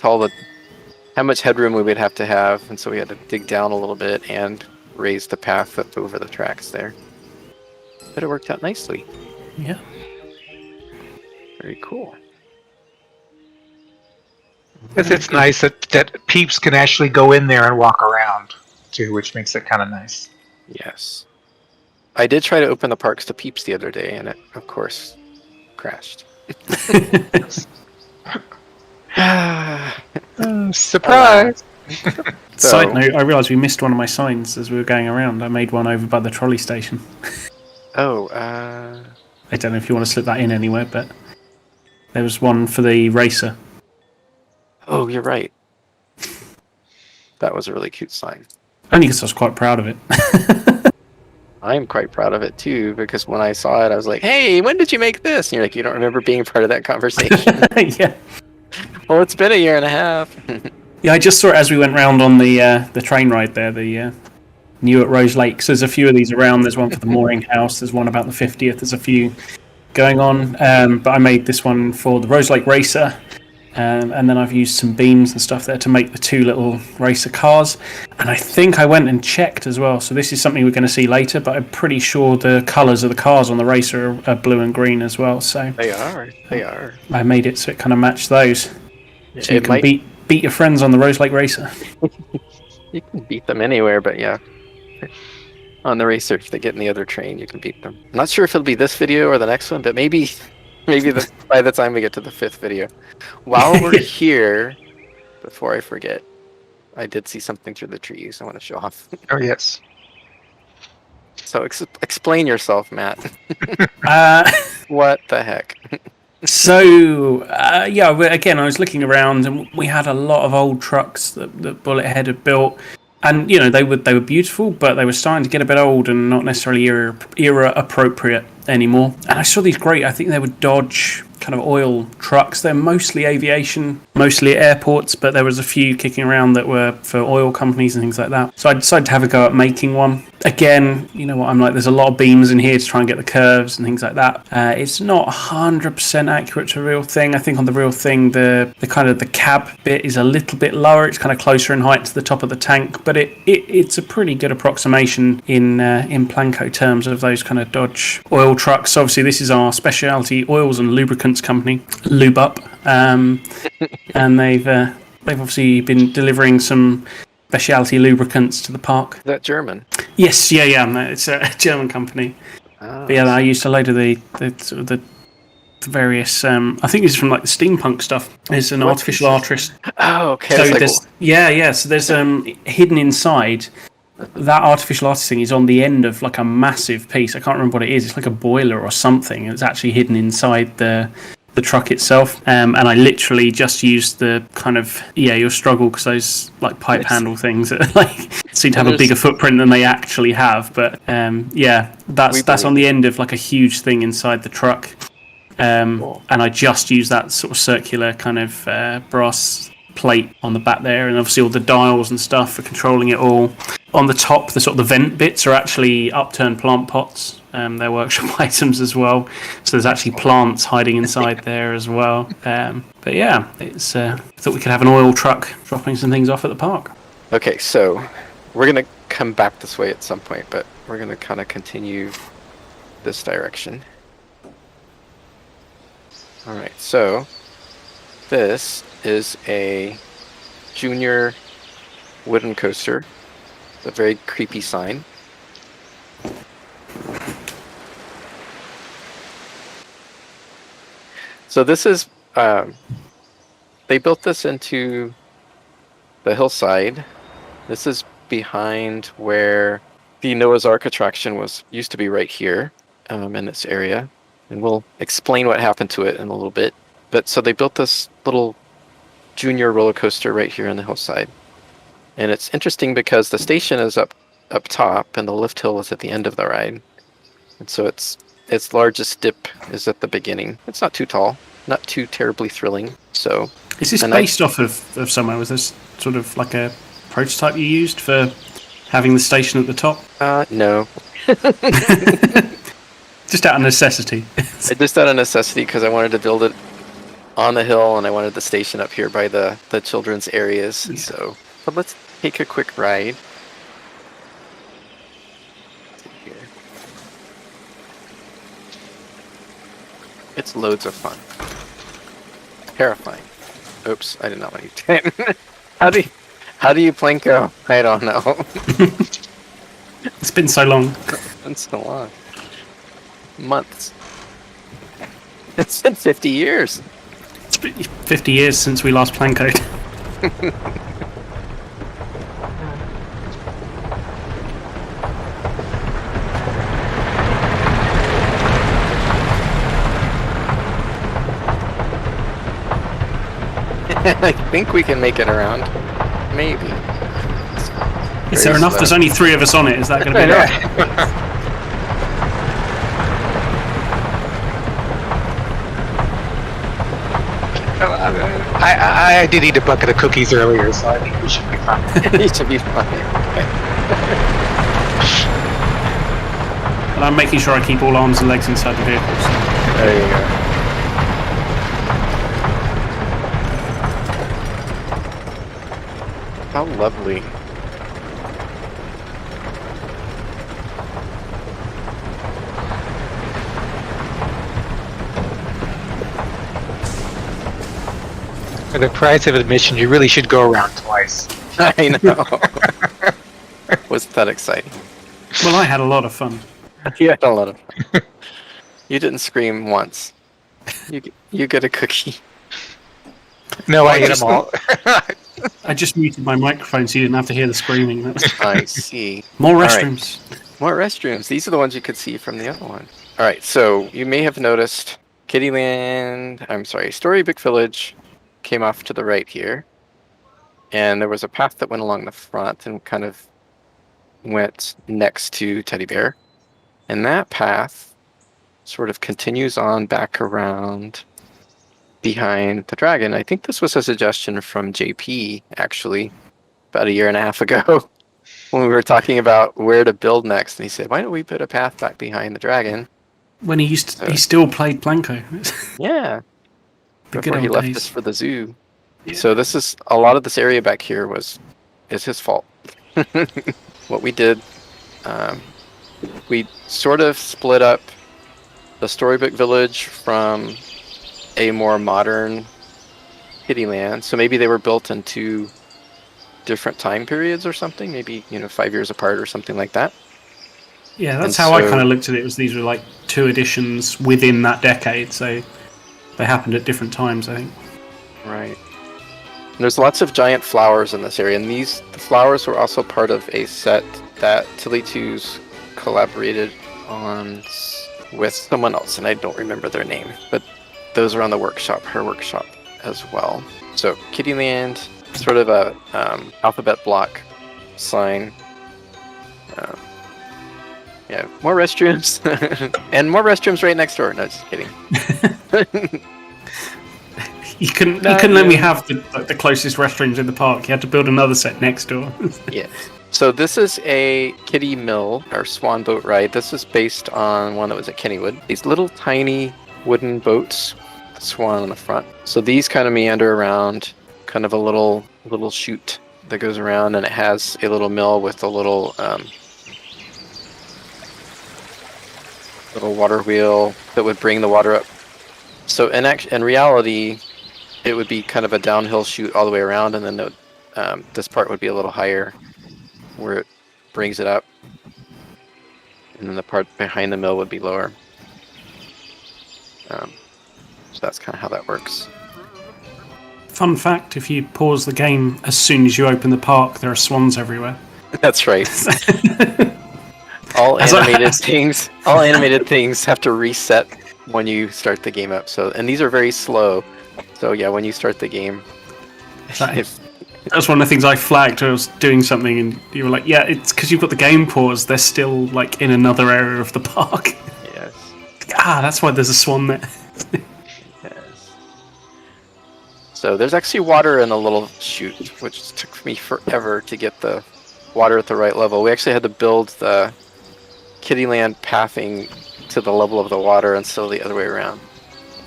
much headroom we would have to have, and so we had to dig down a little bit and raise the path up over the tracks there. But it worked out nicely. Yeah. Very cool. it's nice that peeps can actually go in there and walk around too, which makes it kind of nice. Yes. I did try to open the parks to peeps the other day, and it, of course, crashed. Surprise! Side note, I realised we missed one of my signs as we were going around. I made one over by the trolley station. Oh, I don't know if you want to slip that in anywhere, but there was one for the racer. oh, you're right. That was a really cute sign. Only because I was quite proud of it. I'm quite proud of it too, because when I saw it, I was like, "Hey, when did you make this?" And you're like, "You don't remember being part of that conversation?" Yeah. Well, it's been a year and a half. Yeah, I just saw it as we went round on the train ride there, the new at Rose Lake. So there's a few of these around. There's one for the mooring house. There's one about the 50th. There's a few going on. But I made this one for the Rose Lake Racer. And then I've used some beams and stuff there to make the two little racer cars. And I think I went and checked as well. So this is something we're going to see later, but I'm pretty sure the colours of the cars on the racer are blue and green as well. So They are. I made it so it kind of matched those. So you It can might- beat your friends on the Rose Lake Racer. You can beat them anywhere, but yeah. On the racer, if they get in the other train, you can beat them. I'm not sure if it'll be this video or the next one, but maybe by the time we get to the 5th video. While we're here, before I forget, I did see something through the trees I want to show off. Oh yes. So explain yourself, Matt. What the heck? Again, I was looking around and we had a lot of old trucks that Bullet Head had built. And, they were beautiful, but they were starting to get a bit old and not necessarily era appropriate anymore. And I saw these great, I think they were Dodge kind of oil trucks. They're mostly aviation, mostly airports, but there was a few kicking around that were for oil companies and things like that. So I decided to have a go at making one. Again, you know what I'm like, there's a lot of beams in here to try and get the curves and things like that. It's not 100% accurate to the real thing. I think on the real thing, the kind of the cab bit is a little bit lower. It's kind of closer in height to the top of the tank, but it's a pretty good approximation in Planco terms of those kind of Dodge oil trucks. Obviously, this is our specialty oils and lubricants company, Lube Up, and they've obviously been delivering some specialty lubricants to the park. Is that German? Yes, yeah, it's a German company. Oh, But yeah, I used a load of the various. I think this is from like the steampunk stuff. There's an artificial artist. Oh, okay. So It's like, there's So there's hidden inside. That artificial artist thing is on the end of like a massive piece. I can't remember what it is. It's like a boiler or something. It's actually hidden inside the truck itself. And I literally just used the kind of you'll struggle because those like pipe handle things like seem to have a bigger footprint than they actually have. But that's on the end of like a huge thing inside the truck. And I just used that sort of circular kind of brass plate on the back there, and obviously all the dials and stuff for controlling it all. On the top, the sort of the vent bits are actually upturned plant pots. They're workshop items as well. So there's actually plants hiding inside there as well. But yeah, it's thought we could have an oil truck dropping some things off at the park. Okay, so we're going to come back this way at some point, but we're going to kind of continue this direction. All right, so this is a junior wooden coaster. It's a very creepy sign. So this is, they built this into the hillside. This is behind where the Noah's Ark attraction used to be right here in this area. And we'll explain what happened to it in a little bit. But so they built this little junior roller coaster right here on the hillside. And it's interesting because the station is up top and the lift hill is at the end of the ride. And so its largest dip is at the beginning. It's not too tall, not too terribly thrilling. So is this based off of somewhere? Was this sort of like a prototype you used for having the station at the top? No. Just out of necessity. Just out of necessity because I wanted to build it on the hill and I wanted the station up here by the children's areas. Yeah. So, but let's take a quick ride. It's loads of fun. Terrifying. Oops, I did not want to. How do you Planko? I don't know. It's been so long. It's been so long. Months. It's been 50 years. It's been 50 years since we last Plankoed. I think we can make it around. Maybe. Is there enough? There's only 3 of us on it. Is that going to be enough? I did eat a bucket of cookies earlier, so I think we should be fine. You should be fine. Okay. And I'm making sure I keep all arms and legs inside the vehicle. So. There you go. How lovely. For the price of admission, you really should go around twice. I know. Was that exciting? Well, I had a lot of fun. You had a lot of fun. You didn't scream once. You get a cookie. No, I ate them all. I just muted my microphone so you didn't have to hear the screaming. I see. More restrooms. Right. More restrooms. These are the ones you could see from the other one. All right, so you may have noticed Storybook Village came off to the right here. And there was a path that went along the front and kind of went next to Teddy Bear. And that path sort of continues on back around behind the dragon. I think this was a suggestion from JP, actually, about 1.5 years ago, when we were talking about where to build next. And he said, why don't we put a path back behind the dragon? When he still played Planko. Yeah. Before he left us for the zoo. Yeah. So a lot of this area back here is his fault. What we did, we sort of split up the Storybook Village from a more modern Kiddieland. So maybe they were built in 2 different time periods or something. Maybe 5 years apart or something like that. Yeah, that's how I kind of looked at it. Was these were like 2 editions within that decade, so they happened at different times, I think. Right. And there's lots of giant flowers in this area, and the flowers were also part of a set that Tilly 2's collaborated on with someone else, and I don't remember their name, but those are on the workshop, her workshop as well. So Kiddieland, sort of a alphabet block sign. Yeah, more restrooms. And more restrooms right next door. No, just kidding. You couldn't let me have the closest restrooms in the park. You had to build another set next door. Yeah. So this is a kiddie mill, or swan boat ride. This is based on one that was at Kennywood. These little tiny wooden boats, swan on the front. So these kind of meander around, kind of a little chute that goes around, and it has a little mill with a little water wheel that would bring the water up. So in reality, it would be kind of a downhill chute all the way around, and then this part would be a little higher, where it brings it up, and then the part behind the mill would be lower. So that's kind of how that works. Fun fact, if you pause the game as soon as you open the park, there are swans everywhere. That's right. All animated things have to reset when you start the game up. So, and these are very slow. So yeah, when you start the game, that's one of the things I flagged. I was doing something, and you were like, "Yeah, it's because you've got the game paused. They're still like in another area of the park." Yes. That's why there's a swan there. Yes. So there's actually water in a little chute, which took me forever to get the water at the right level. We actually had to build the Kiddieland pathing to the level of the water, and still the other way around,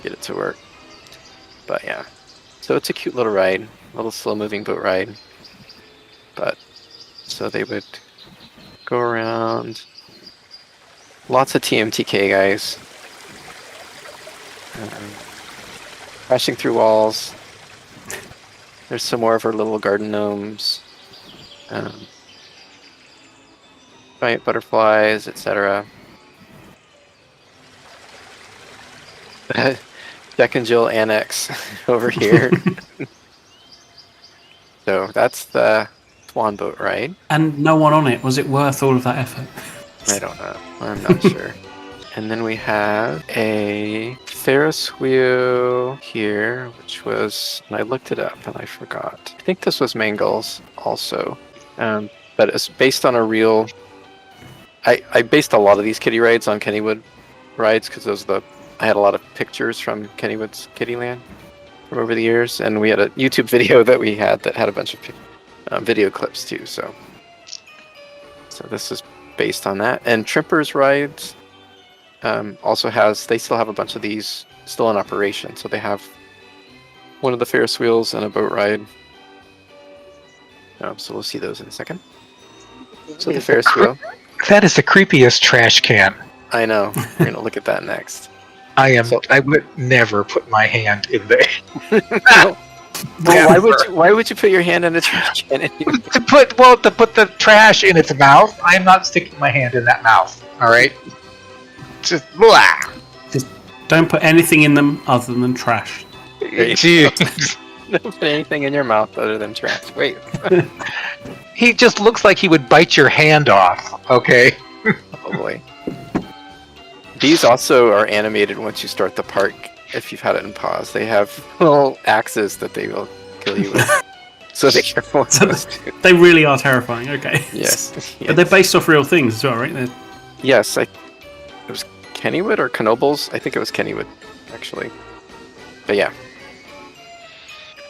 get it to work. But yeah, so it's a cute little ride, a little slow-moving boat ride. But so they would go around. Lots of TMTK, guys. Crashing through walls. There's some more of our little garden gnomes. Giant butterflies, etc. Jack and Jill Annex over here. So that's the swan boat ride. And no one on it. Was it worth all of that effort? I don't know. I'm not sure. And then we have a Ferris wheel here, which was, and I looked it up and I forgot. I think this was Mangles also. But it's based on a real... I based a lot of these kiddie rides on Kennywood rides, because I had a lot of pictures from Kennywood's Kiddieland from over the years, and we had a YouTube video that we had that had a bunch of video clips too. So this is based on that. And Trimper's rides also they still have a bunch of these still in operation. So they have one of the Ferris wheels and a boat ride. So we'll see those in a second. So the Ferris wheel. That is the creepiest trash can. I know. We're gonna look at that next. I would never put my hand in there. Well, why would you put your hand in a trash can? to put the trash in its mouth. I'm not sticking my hand in that mouth. All right. Just blah. Just don't put anything in them other than trash. Jeez. Don't put anything in your mouth other than trash. Wait. He just looks like he would bite your hand off. Okay. Probably. These also are animated once you start the park. If you've had it in pause, they have little axes that they will kill you with. So be careful. They really are terrifying. Okay. Yes. But they're based off real things as well, right? Yes. It was Kennywood or Knoebels? I think it was Kennywood, actually. But yeah.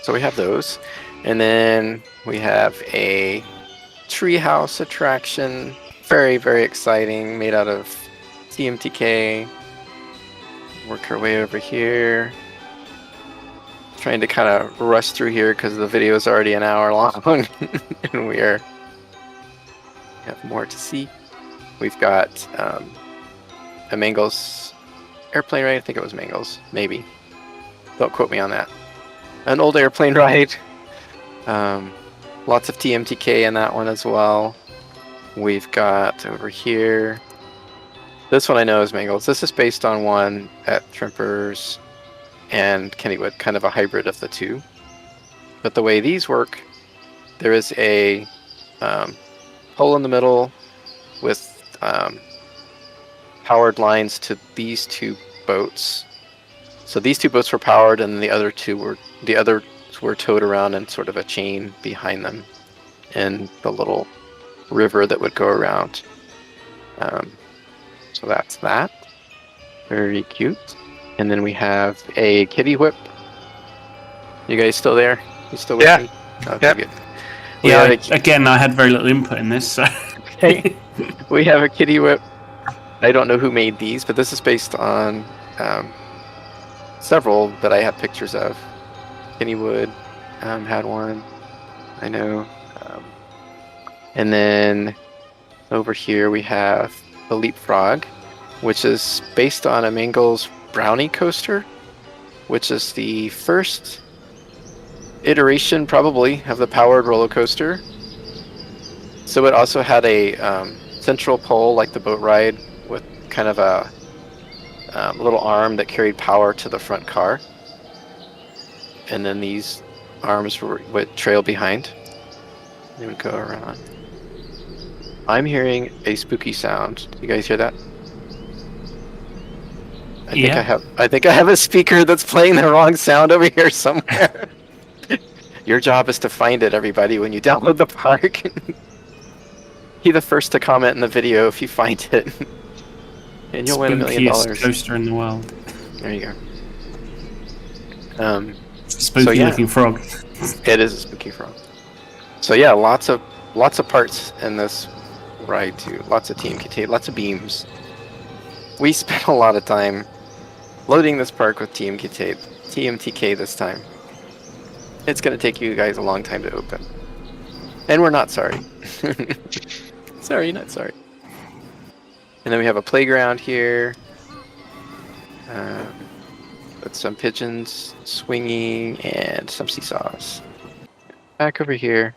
So we have those, and then we have a treehouse attraction. Very, very exciting, made out of TMTK. Work our way over here. Trying to kind of rush through here because the video is already an hour long, and we have more to see. We've got a Mangles airplane ride. I think it was Mangles, maybe. Don't quote me on that. An old airplane ride. Lots of TMTK in that one as well. We've got over here. This one I know is Mangles. This is based on one at Trimper's and Kennywood, kind of a hybrid of the two. But the way these work, there is a hole in the middle with powered lines to these two boats. So these two boats were powered, and the others were towed around in sort of a chain behind them, in the little river that would go around. So that's that. Very cute. And then we have a kiddie whip. You guys still there? You still with Yeah. me? Okay, Yep. good. Yeah, again, I had very little input in this. So. We have a kitty whip. I don't know who made these, but this is based on several that I have pictures of. Kennywood had one, I know. And then over here we have the Leapfrog, which is based on a Mangles Brownie coaster, which is the first iteration probably of the powered roller coaster. So it also had a central pole like the boat ride with kind of a little arm that carried power to the front car. And then these arms would trail behind. They would go around. I'm hearing a spooky sound. Do you guys hear that? I think I have a speaker that's playing the wrong sound over here somewhere. Your job is to find it, everybody, when you download the park. Be the first to comment in the video if you find it. And you'll win $1 million. Spookiest coaster in the world. There you go. It's a spooky looking frog. It is a spooky frog. So yeah, lots of parts in this ride too. Lots of TMTK, lots of beams. We spent a lot of time loading this park with TMTK this time. It's going to take you guys a long time to open. And we're not sorry. Sorry, not sorry. And then we have a playground here. With some pigeons swinging and some seesaws. Back over here.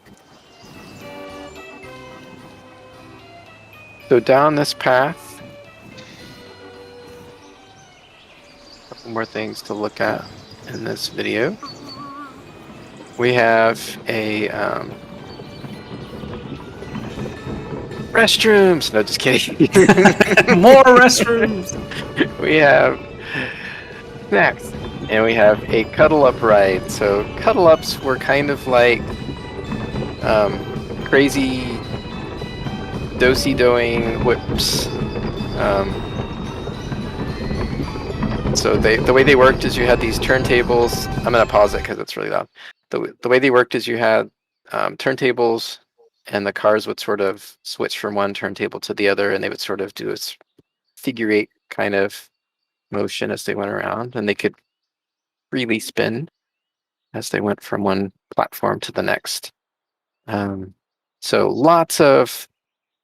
So down this path. A couple more things to look at in this video. We have a restrooms. No, just kidding. More restrooms. We have snacks, and we have a Cuddle Up ride. So Cuddle Ups were kind of like crazy do-si-doing whips. So the way they worked is you had these turntables. I'm gonna pause it because it's really loud. The way they worked is you had turntables, and the cars would sort of switch from one turntable to the other, and they would sort of do a figure eight kind of motion as they went around, and they could freely spin as they went from one platform to the next. So lots of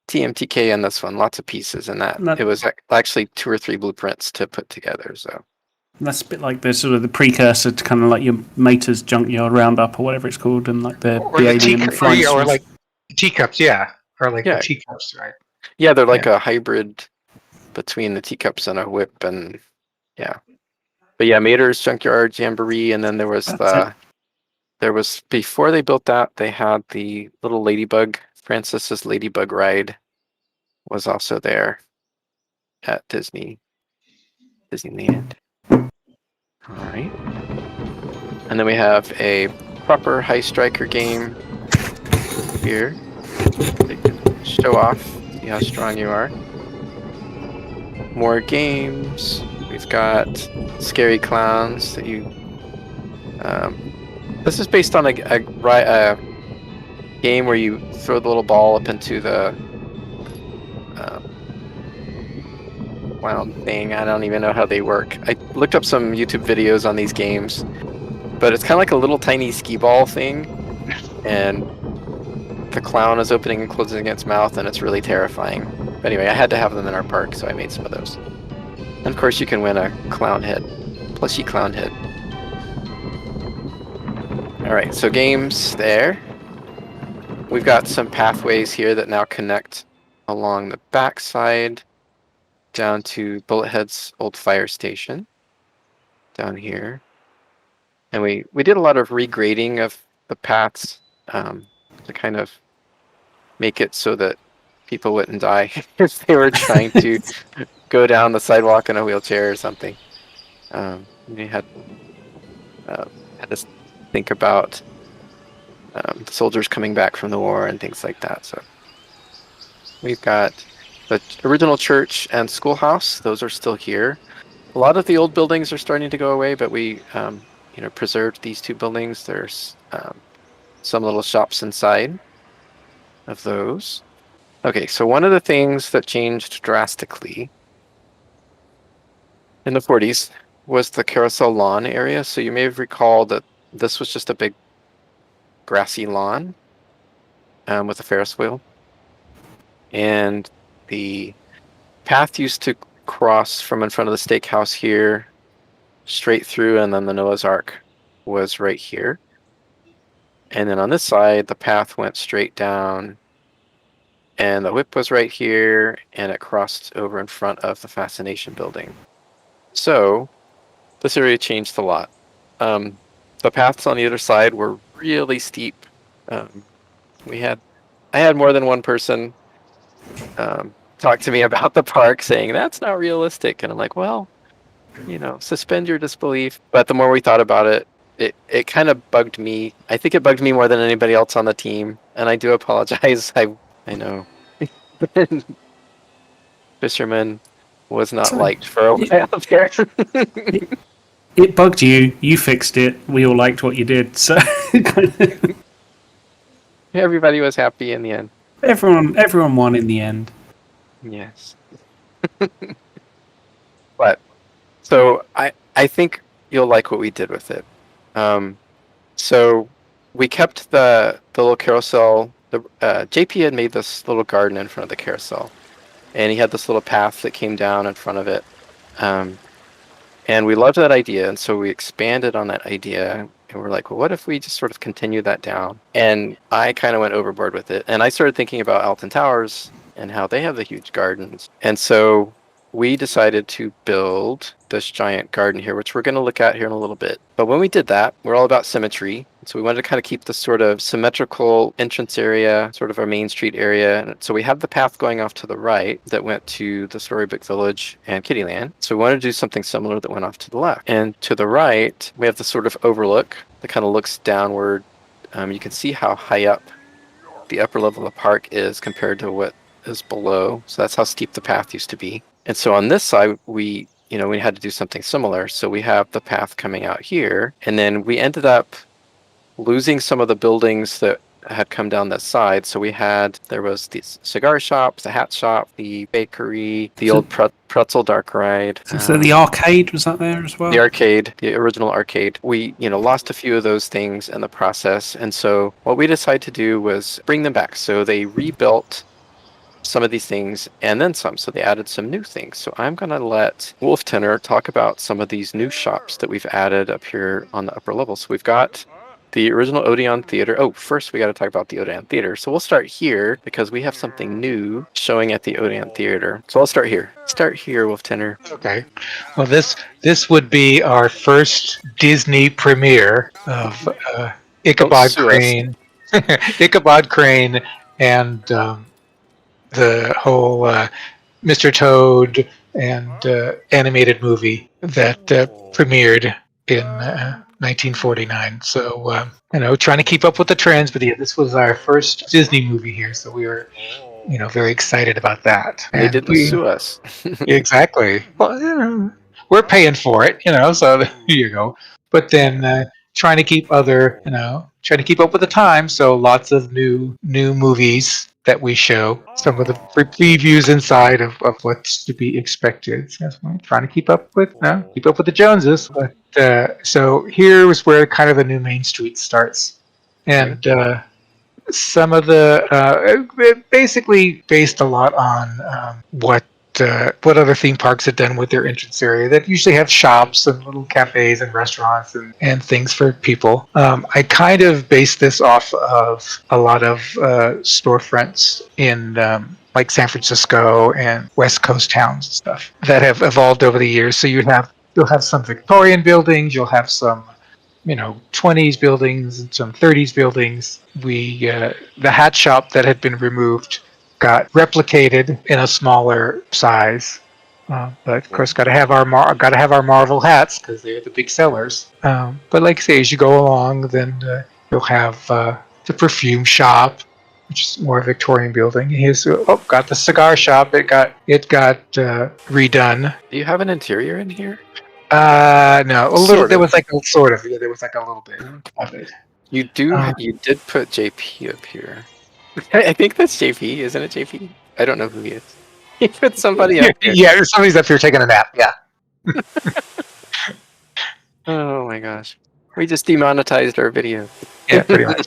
TMTK in this one, lots of pieces in that. It was actually 2 or 3 blueprints to put together. So that's a bit like the sort of the precursor to kind of like your Mater's Junkyard Roundup or whatever it's called, and like the alien flying or like teacups, or like the teacups, right? Yeah, they're like a hybrid between the teacups and a whip, and but yeah, Mater's Junkyard Jamboree, and then there was before they built that, they had the little ladybug, Francis's Ladybug Ride was also there at Disneyland. All right. And then we have a proper High Striker game here. They can show off, see how strong you are. More games. We've got Scary Clowns that you... this is based on a game where you throw the little ball up into the clown thing. I don't even know how they work. I looked up some YouTube videos on these games, but it's kind of like a little tiny skee ball thing, and the clown is opening and closing its mouth, and it's really terrifying. But anyway, I had to have them in our park, so I made some of those. And of course, you can win a clown head, plushy clown head. All right, so games there. We've got some pathways here that now connect along the backside down to Bullet Head's old fire station down here. And we did a lot of regrading of the paths to kind of make it so that people wouldn't die if they were trying to go down the sidewalk in a wheelchair or something. We had to think about the soldiers coming back from the war and things like that. So we've got the original church and schoolhouse. Those are still here. A lot of the old buildings are starting to go away, but we preserved these two buildings. There's some little shops inside of those. Okay, so one of the things that changed drastically in the 40s was the carousel lawn area. So you may have recalled that this was just a big grassy lawn with a Ferris wheel. And the path used to cross from in front of the steakhouse here straight through, and then the Noah's Ark was right here. And then on this side, the path went straight down, and the whip was right here, and it crossed over in front of the Fascination building. So this area changed a lot. The paths on the other side were really steep. I had more than one person talk to me about the park saying, that's not realistic. And I'm like, well, suspend your disbelief. But the more we thought about it, it kind of bugged me. I think it bugged me more than anybody else on the team. And I do apologize. I know. Fisherman was not liked for a while there. It bugged you. You fixed it. We all liked what you did. So everybody was happy in the end. Everyone won in the end. Yes. But so I think you'll like what we did with it. So we kept the little carousel. JP had made this little garden in front of the carousel, and he had this little path that came down in front of it. And we loved that idea, and so we expanded on that idea, and we're like, well, what if we just sort of continue that down? And I kind of went overboard with it, and I started thinking about Alton Towers and how they have the huge gardens. And so we decided to build this giant garden here, which we're going to look at here in a little bit. But when we did that, we're all about symmetry. So we wanted to kind of keep this sort of symmetrical entrance area, sort of our main street area. And so we have the path going off to the right that went to the Storybook Village and Kiddieland. So we wanted to do something similar that went off to the left. And to the right, we have this sort of overlook that kind of looks downward. You can see how high up the upper level of the park is compared to what is below. So that's how steep the path used to be. And so on this side, we had to do something similar. So we have the path coming out here, and then we ended up losing some of the buildings that had come down this side. So there was the cigar shop, the hat shop, the bakery, the old pretzel dark ride. So the arcade, was that there as well? The arcade, the original arcade. We, lost a few of those things in the process. And so what we decided to do was bring them back. So they rebuilt some of these things and then some. So they added some new things. So I'm going to let Wolf Tenor talk about some of these new shops that we've added up here on the upper level. So we've got the original Odeon Theater. Oh, first we got to talk about the Odeon Theater. So we'll start here because we have something new showing at the Odeon Theater. So I'll start here. Start here, Wolf Tenor. Okay. Well, this would be our first Disney premiere of Ichabod Crane, Ichabod Crane, and the whole Mr. Toad and animated movie that premiered in 1949. So, trying to keep up with the trends, but yeah, this was our first Disney movie here, so we were, very excited about that. They didn't sue us. Exactly. Well, we're paying for it, so there you go. But then trying to keep up with the time, so lots of new movies that we show, some of the previews inside of what's to be expected. So trying to keep up with the Joneses. But so here is where kind of the new main street starts, and some of the basically based a lot on what other theme parks have done with their entrance area that usually have shops and little cafes and restaurants and things for people. I kind of based this off of a lot of storefronts in like San Francisco and West Coast towns and stuff that have evolved over the years. So you'll have some Victorian buildings, you'll have some 20s buildings and some 30s buildings. The hat shop that had been removed got replicated in a smaller size, but of course, got to have our Marvel hats because they're the big sellers. But like I say, as you go along, then you'll have the perfume shop, which is more a Victorian building. Here's got the cigar shop. It got redone. Do you have an interior in here? No, a little. Sort There of. was like a sort of. Yeah, there was like a little bit of it. You did put JP up here. I think that's JP, isn't it JP? I don't know who he is. He put somebody up here. Yeah, somebody's up here taking a nap. Yeah. Oh my gosh. We just demonetized our video. Yeah, pretty much.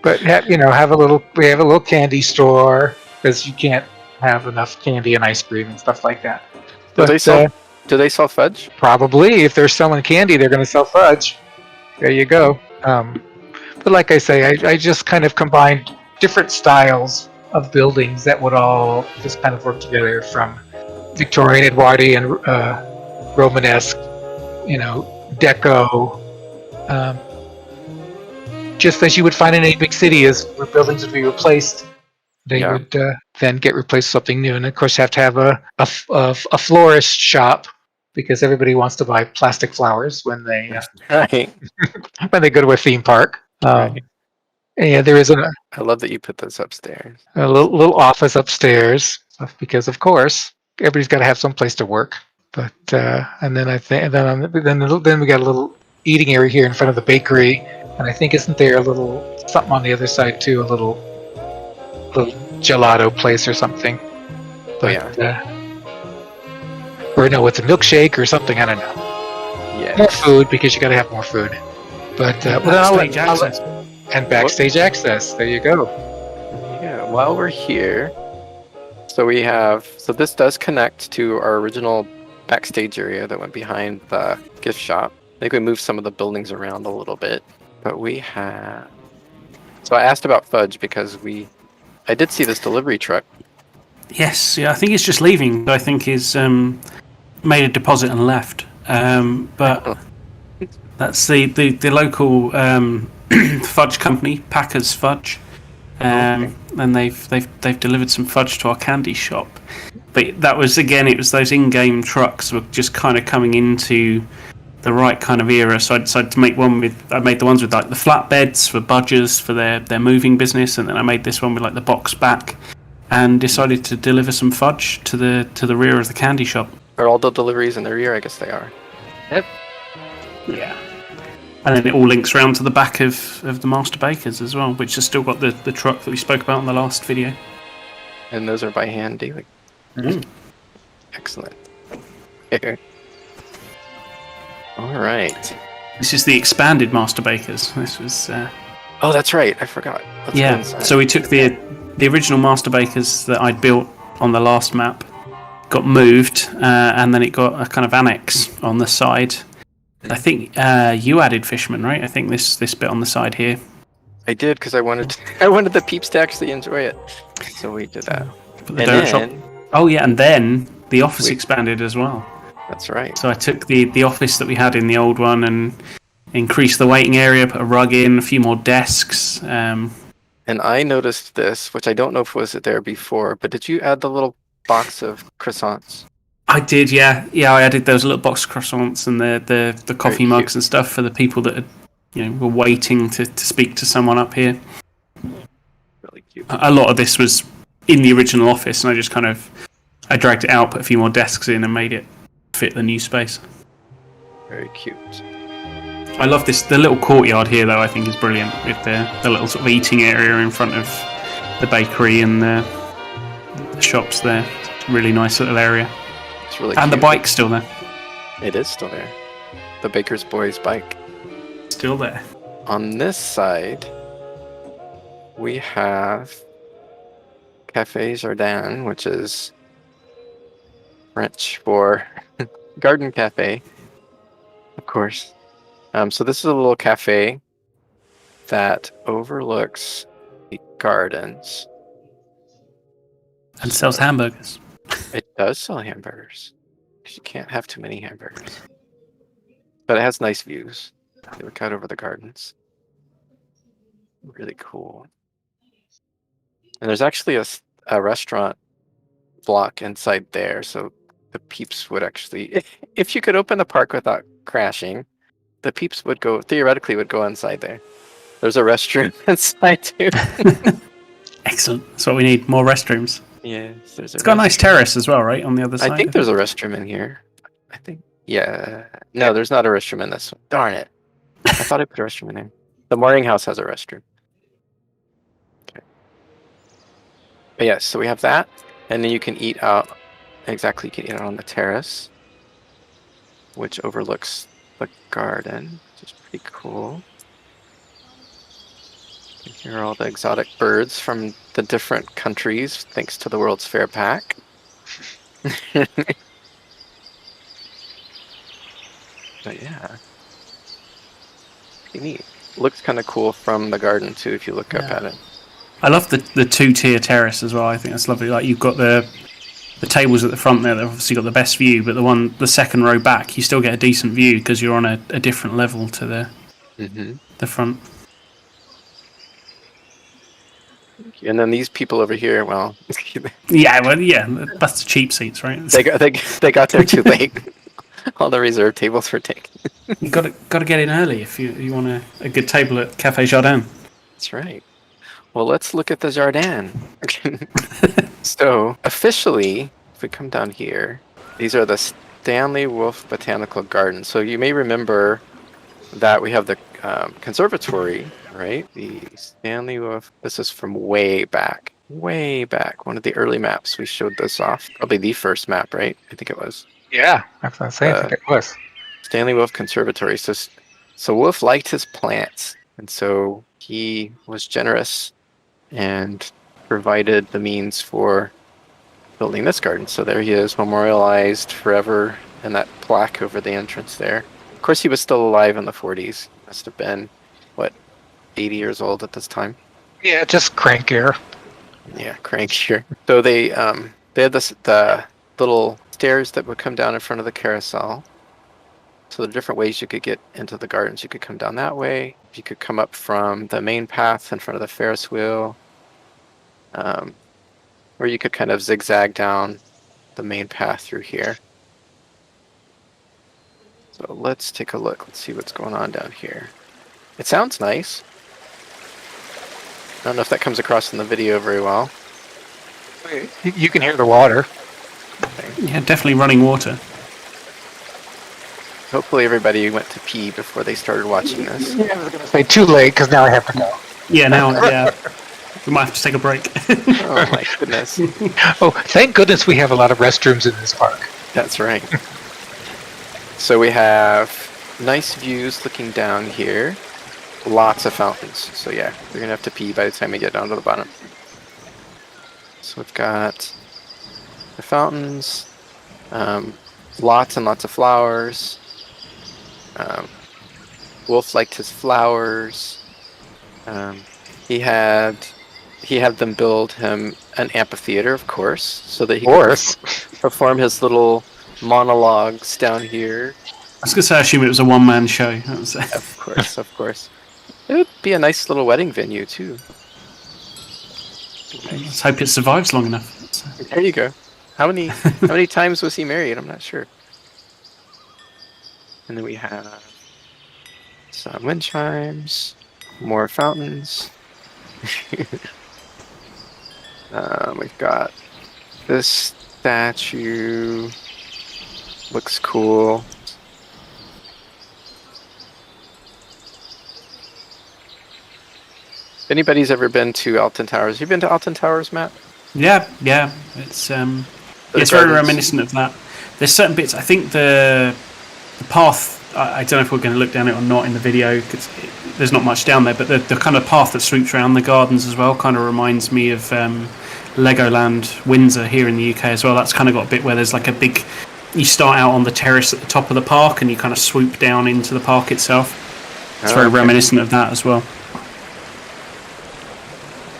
But have a little. We have a little candy store because you can't have enough candy and ice cream and stuff like that. Do But, they sell fudge? probably if they're selling candy, they're going to sell fudge. There you go. But like I say, I just kind of combined different styles of buildings that would all just kind of work together, from Victorian, Edwardian, Romanesque, Deco. Just as you would find in any big city, is where buildings would be replaced, they would then get replaced with something new. And of course, you have to have a florist shop, because everybody wants to buy plastic flowers when they Right. when they go to a theme park. Right. And there is I love that you put this upstairs. a little office upstairs, because of course everybody's got to have some place to work. But and then I think then we got a little eating area here in front of the bakery, and I think isn't there a little something on the other side too, a little gelato place or something. But, or no, it's a milkshake or something. I don't know. Yeah. More food, because you got to have more food. But Backstage access. and backstage access. There you go. Yeah. While we're here, so this does connect to our original backstage area that went behind the gift shop. I think we moved some of the buildings around a little bit, but we have. So I asked about fudge because I did see this delivery truck. Yes, yeah, I think it's just leaving. I think he's made a deposit and left. But that's the local fudge company, Packers Fudge, and they've delivered some fudge to our candy shop. But that was, again, it was those in-game trucks were just kind of coming into the right kind of era. So I decided to make I made the ones with like the flatbeds for Budgers for their moving business, and then I made this one with like the box back, and decided to deliver some fudge to the rear of the candy shop. Are all the deliveries in the rear? I guess they are. Yep. Yeah. And then it all links around to the back of the Master Bakers as well, which has still got the truck that we spoke about in the last video. And those are by hand daily. Excellent. All right. This is the expanded Master Bakers. This was. Oh, that's right. I forgot. Let's go Yeah. inside. So we took the original Master Bakers that I'd built on the last map, got moved, and then it got a kind of annex on the side. I think you added Fishman, right? I think this bit on the side here. I did, because I wanted the peeps to actually enjoy it. So we did that. For the donut shop. Oh yeah, and then the office expanded as well. That's right. So I took the office that we had in the old one and increased the waiting area, put a rug in, a few more desks. And I noticed this, which I don't know if was it there before, but did you add the little box of croissants? I did, yeah. Yeah, I added those little box croissants and the coffee mugs and stuff for the people that were waiting to speak to someone up here. Really cute. A lot of this was in the original office, and I dragged it out, put a few more desks in, and made it fit the new space. Very cute. I love this. The little courtyard here, though, I think is brilliant, with the little sort of eating area in front of the bakery and the shops there. It's a really nice little area. It's really and cute. the bike's still there. It is still there. The Baker's Boys bike. Still there. On this side, we have Café Jardin, which is French for garden cafe, of course. So this is a little cafe that overlooks the gardens. And sells hamburgers. It does sell hamburgers, because you can't have too many hamburgers. But it has nice views. They look out over the gardens. Really cool. And there's actually a restaurant block inside there, so the peeps would actually, if you could open the park without crashing, the peeps theoretically would go inside there. There's a restroom inside too. Excellent. That's what we need. More restrooms. Yes, It's got a nice terrace as well, right, on the other side? I think there's a restroom in here. Yeah. No, there's not a restroom in this one. Darn it. I thought I put a restroom in there. The Mooring House has a restroom. Okay. But yes, so we have that. And then you can eat out. Exactly, you can eat out on the terrace, which overlooks the garden, which is pretty cool. You can hear all the exotic birds from the different countries, thanks to the World's Fair Pack. But yeah, pretty neat. Looks kind of cool from the garden too, if you look up at it. I love the two-tier terrace as well. I think that's lovely. Like you've got the tables at the front there. They've obviously got the best view, but the second row back, you still get a decent view because you're on a different level to the front. And then these people over here, well, Yeah, that's the cheap seats, right? they got there too late. All the reserved tables were taken. You got to get in early if you want a good table at Cafe Jardin. That's right. Well, let's look at the Jardin. So, officially, if we come down here, these are the Stanley Wolf Botanical Gardens. So you may remember that we have the conservatory, right? The Stanley Wolf. This is from way back. One of the early maps. We showed this off. Probably the first map, right? I think it was. Yeah, that's what I'm saying. I think it was. Stanley Wolf Conservatory. So Wolf liked his plants, and so he was generous and provided the means for building this garden. So there he is, memorialized forever in that plaque over the entrance there. Of course, he was still alive in the 40s. He must have been, 80 years old at this time? Yeah, just crankier. Yeah, crankier. So they had the little stairs that would come down in front of the carousel. So the different ways you could get into the gardens. You could come down that way. You could come up from the main path in front of the Ferris wheel. Or you could kind of zigzag down the main path through here. So let's take a look. Let's see what's going on down here. It sounds nice. I don't know if that comes across in the video very well. You can hear the water. Okay. Yeah, definitely running water. Hopefully everybody went to pee before they started watching this. Yeah, I was going to say too late because now I have to go. Yeah, we might have to take a break. Oh my goodness. Oh, thank goodness we have a lot of restrooms in this park. That's right. So we have nice views looking down here. Lots of fountains. So yeah, you're going to have to pee by the time we get down to the bottom. So we've got the fountains, lots and lots of flowers. Wolf liked his flowers. He had them build him an amphitheater, of course, so that he could perform his little monologues down here. I was going to say, I assume it was a one-man show. Of course. It would be a nice little wedding venue, too. Let's hope it survives long enough. There you go. How many times was he married? I'm not sure. And then we have some wind chimes, more fountains. We've got this statue. Looks cool. If anybody's ever been to Alton Towers, you been to Alton Towers, Matt? Yeah. It's very reminiscent of that. There's certain bits. I think the path. I don't know if we're going to look down it or not in the video because there's not much down there. But the kind of path that swoops around the gardens as well kind of reminds me of Legoland Windsor here in the UK as well. That's kind of got a bit where there's like a big. You start out on the terrace at the top of the park and you kind of swoop down into the park itself. It's very reminiscent of that as well.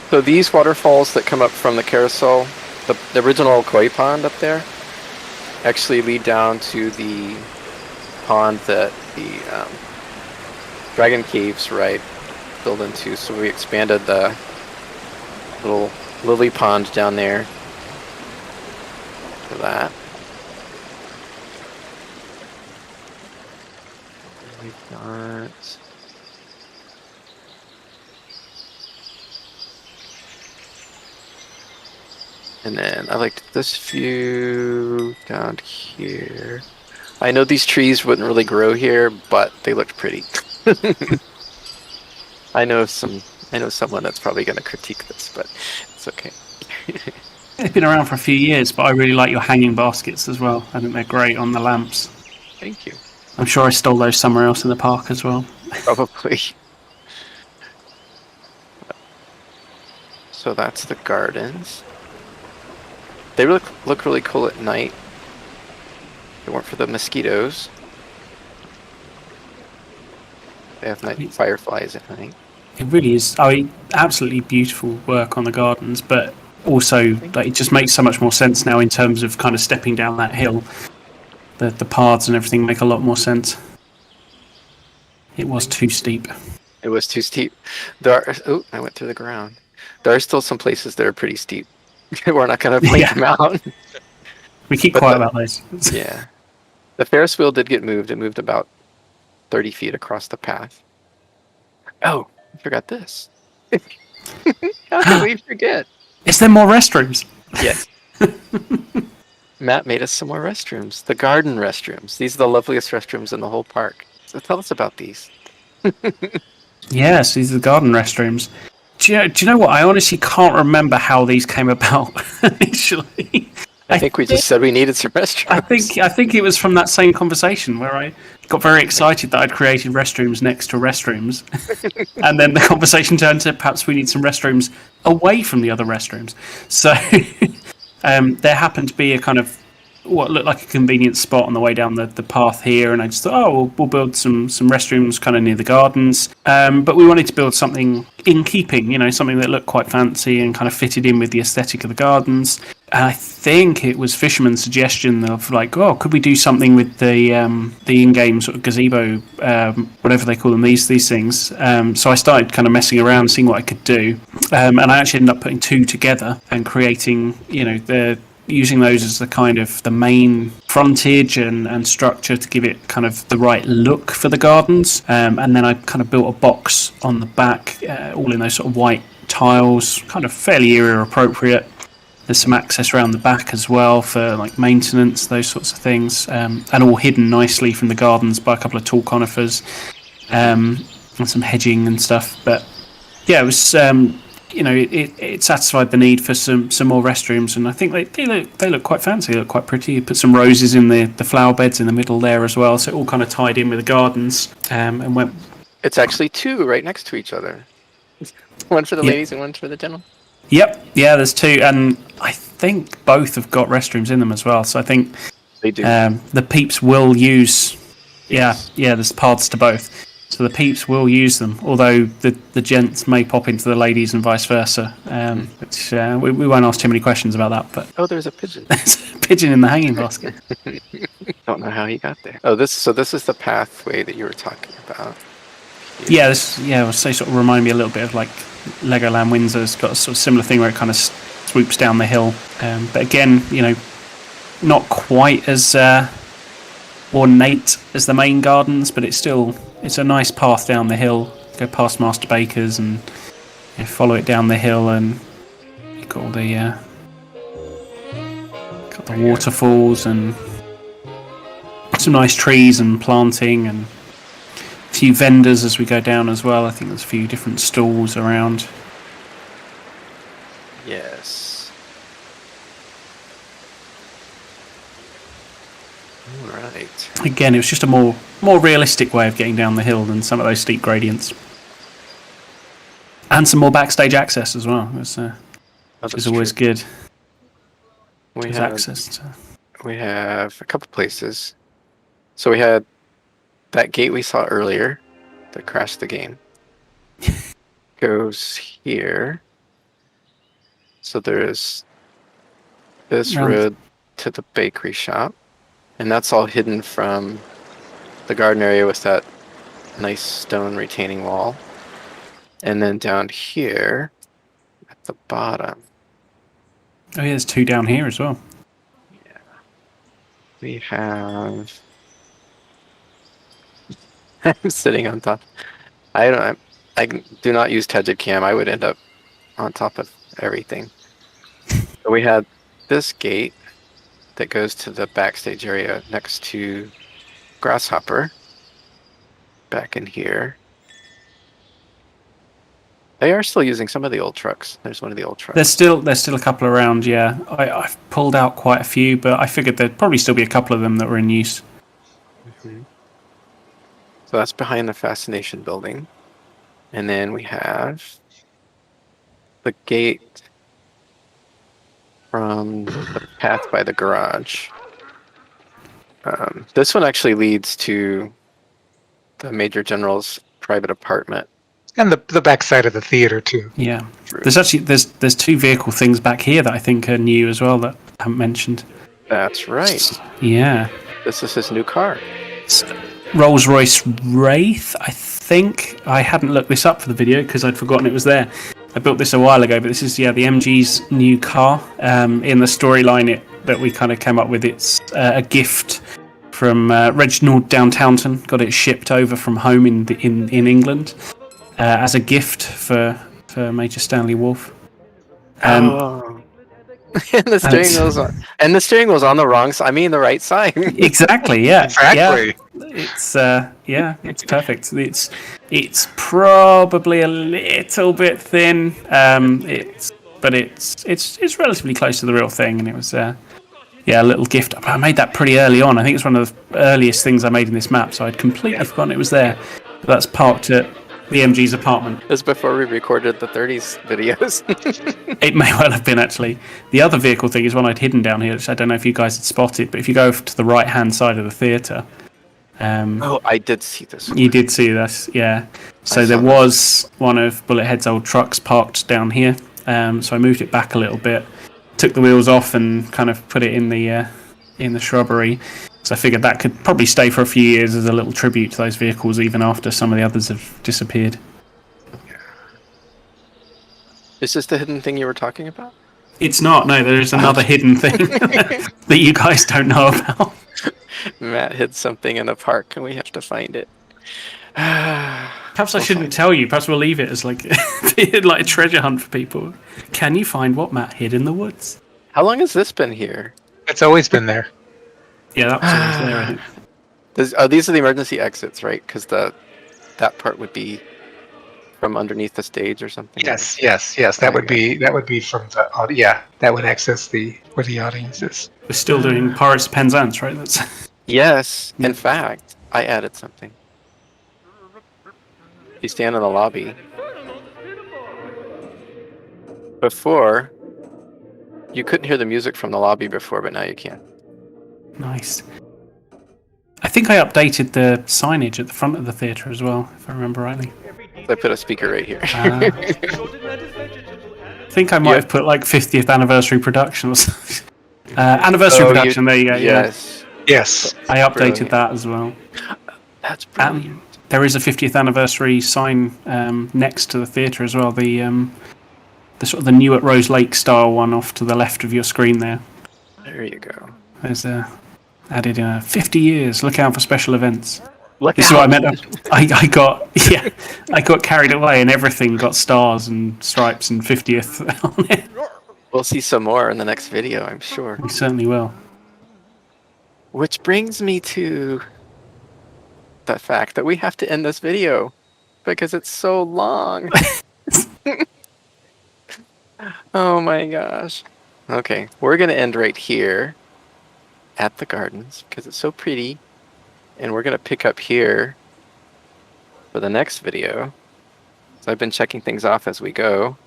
So these waterfalls that come up from the carousel, the original koi pond up there, actually lead down to the pond that the Dragon Caves ride built into. So we expanded the little lily pond down there for that. We've got... And then I liked this view down here. I know these trees wouldn't really grow here, but they looked pretty. I know someone that's probably going to critique this, but it's okay. They've been around for a few years, but I really like your hanging baskets as well. I think they're great on the lamps. Thank you. I'm sure I stole those somewhere else in the park as well. Probably. So that's the gardens. They look really cool at night. If it weren't for the mosquitoes. They have night fireflies at night. It really is. Absolutely beautiful work on the gardens, but also like, it just makes so much more sense now in terms of kind of stepping down that hill. The paths and everything make a lot more sense. It was too steep. It was too steep. I went through the ground. There are still some places that are pretty steep. We're not going to point them out. We keep quiet about those. Yeah. The Ferris wheel did get moved. It moved about 30 feet across the path. Oh, I forgot this. How did we forget? Is there more restrooms? Yes. Matt made us some more restrooms. The garden restrooms. These are the loveliest restrooms in the whole park. So tell us about these. Yes, these are the garden restrooms. Do you know what? I honestly can't remember how these came about initially. I think we just said we needed some restrooms. I think it was from that same conversation where I got very excited that I'd created restrooms next to restrooms, and then the conversation turned to perhaps we need some restrooms away from the other restrooms. So there happened to be a kind of what looked like a convenient spot on the way down the path here, and I just thought, we'll build some restrooms kind of near the gardens. But we wanted to build something in keeping, something that looked quite fancy and kind of fitted in with the aesthetic of the gardens. And I think it was Fisherman's suggestion of like, could we do something with the in-game sort of gazebo, whatever they call them, these things. So I started kind of messing around, seeing what I could do, and I actually ended up putting two together and creating, using those as the kind of the main frontage and structure to give it kind of the right look for the gardens. And then I kind of built a box on the back, all in those sort of white tiles, kind of fairly era appropriate. There's some access around the back as well for like maintenance, those sorts of things, and all hidden nicely from the gardens by a couple of tall conifers and some hedging and stuff. But yeah, it was it satisfied the need for some more restrooms, and I think they look quite fancy. They look quite pretty. You put some roses in the flower beds in the middle there as well, so it all kind of tied in with the gardens and went. It's actually two right next to each other. One for the ladies and one for the gentlemen. Yep, yeah, there's two, and I think both have got restrooms in them as well. So I think they do. The peeps will use. Yeah, there's paths to both. So the peeps will use them, although the gents may pop into the ladies and vice versa. Which we won't ask too many questions about that. But there's a pigeon. There's a pigeon in the hanging basket. Don't know how he got there. This is the pathway that you were talking about. Yeah, I'll say sort of remind me a little bit of like Legoland Windsor's got a sort of similar thing where it kind of swoops down the hill. But again, not quite as ornate as the main gardens, but it's a nice path down the hill. Go past Master Baker's and follow it down the hill, and you've got all the waterfalls and some nice trees and planting and a few vendors as we go down as well. I think there's a few different stalls around. Yes. All right. Again, it was just a more realistic way of getting down the hill than some of those steep gradients. And some more backstage access as well, which is always good. We have a couple places. So we had that gate we saw earlier that crashed the game. Goes here. So there's this road to the bakery shop. And that's all hidden from the garden area with that nice stone retaining wall. And then down here at the bottom. Oh yeah, there's two down here as well. Yeah. We have... I'm sitting on top. I do not use Tedget Cam. I would end up on top of everything. So we had this gate that goes to the backstage area next to Grasshopper back in here. They are still using some of the old trucks. There's one of the old trucks. There's still a couple around, yeah. I've pulled out quite a few, but I figured there'd probably still be a couple of them that were in use. So that's behind the Fascination building. And then we have the gate from the path by the garage. This one actually leads to the Major General's private apartment. And the back side of the theater too. Yeah. There's actually there's two vehicle things back here that I think are new as well that I haven't mentioned. That's right. Yeah. This is his new car. It's Rolls-Royce Wraith, I think. I hadn't looked this up for the video because I'd forgotten it was there. I built this a while ago, but this is the MG's new car. In the storyline that we kind of came up with, it's a gift from Reginald Downtownton. Got it shipped over from home in England as a gift for Major Stanley Wolf. And the steering wheel's on the wrong side. I mean, the right side. Exactly. Yeah. Exactly. Yeah. It's perfect. It's probably a little bit thin. It's relatively close to the real thing, and it was a little gift. I made that pretty early on. I think it's one of the earliest things I made in this map, so I'd completely forgotten it was there. But that's parked at the MG's apartment. It was before we recorded the 30s videos. It may well have been, actually. The other vehicle thing is one I'd hidden down here, which I don't know if you guys had spotted, but if you go to the right-hand side of the theatre... I did see this one. You did see this, yeah. So there was one of Bullethead's old trucks parked down here, so I moved it back a little bit, took the wheels off and kind of put it in the shrubbery. So I figured that could probably stay for a few years as a little tribute to those vehicles, even after some of the others have disappeared. Is this the hidden thing you were talking about? It's not, no, there is another hidden thing that you guys don't know about. Matt hid something in the park and we have to find it. Perhaps I shouldn't tell you. Perhaps we'll leave it as like a treasure hunt for people. Can you find what Matt hid in the woods? How long has this been here? It's always been there. Yeah, that was always there, I think. These are the emergency exits, right? Because that part would be from underneath the stage or something. Yes. That would be from the that would access where the audience is. We're still doing Pirates of Penzance, right? That's Yes. In fact, I added something. You stand in the lobby. Before, you couldn't hear the music from the lobby before, but now you can. nice. I think I updated the signage at the front of the theatre as well, if I remember rightly. I put a speaker right here. I think I might have put like 50th anniversary production or something. Anniversary production, there you go. Yes. Yes. I updated that as well. That's brilliant. There is a 50th anniversary sign next to the theatre as well. The sort of the new at Rose Lake style one off to the left of your screen there. There you go. There's added 50 years. Look out for special events. This is what I meant. I got carried away and everything got stars and stripes and 50th on it. We'll see some more in the next video, I'm sure. We certainly will. Which brings me to the fact that we have to end this video because it's so long. Oh my gosh. Okay, we're going to end right here at the gardens because it's so pretty. And we're going to pick up here for the next video. So I've been checking things off as we go.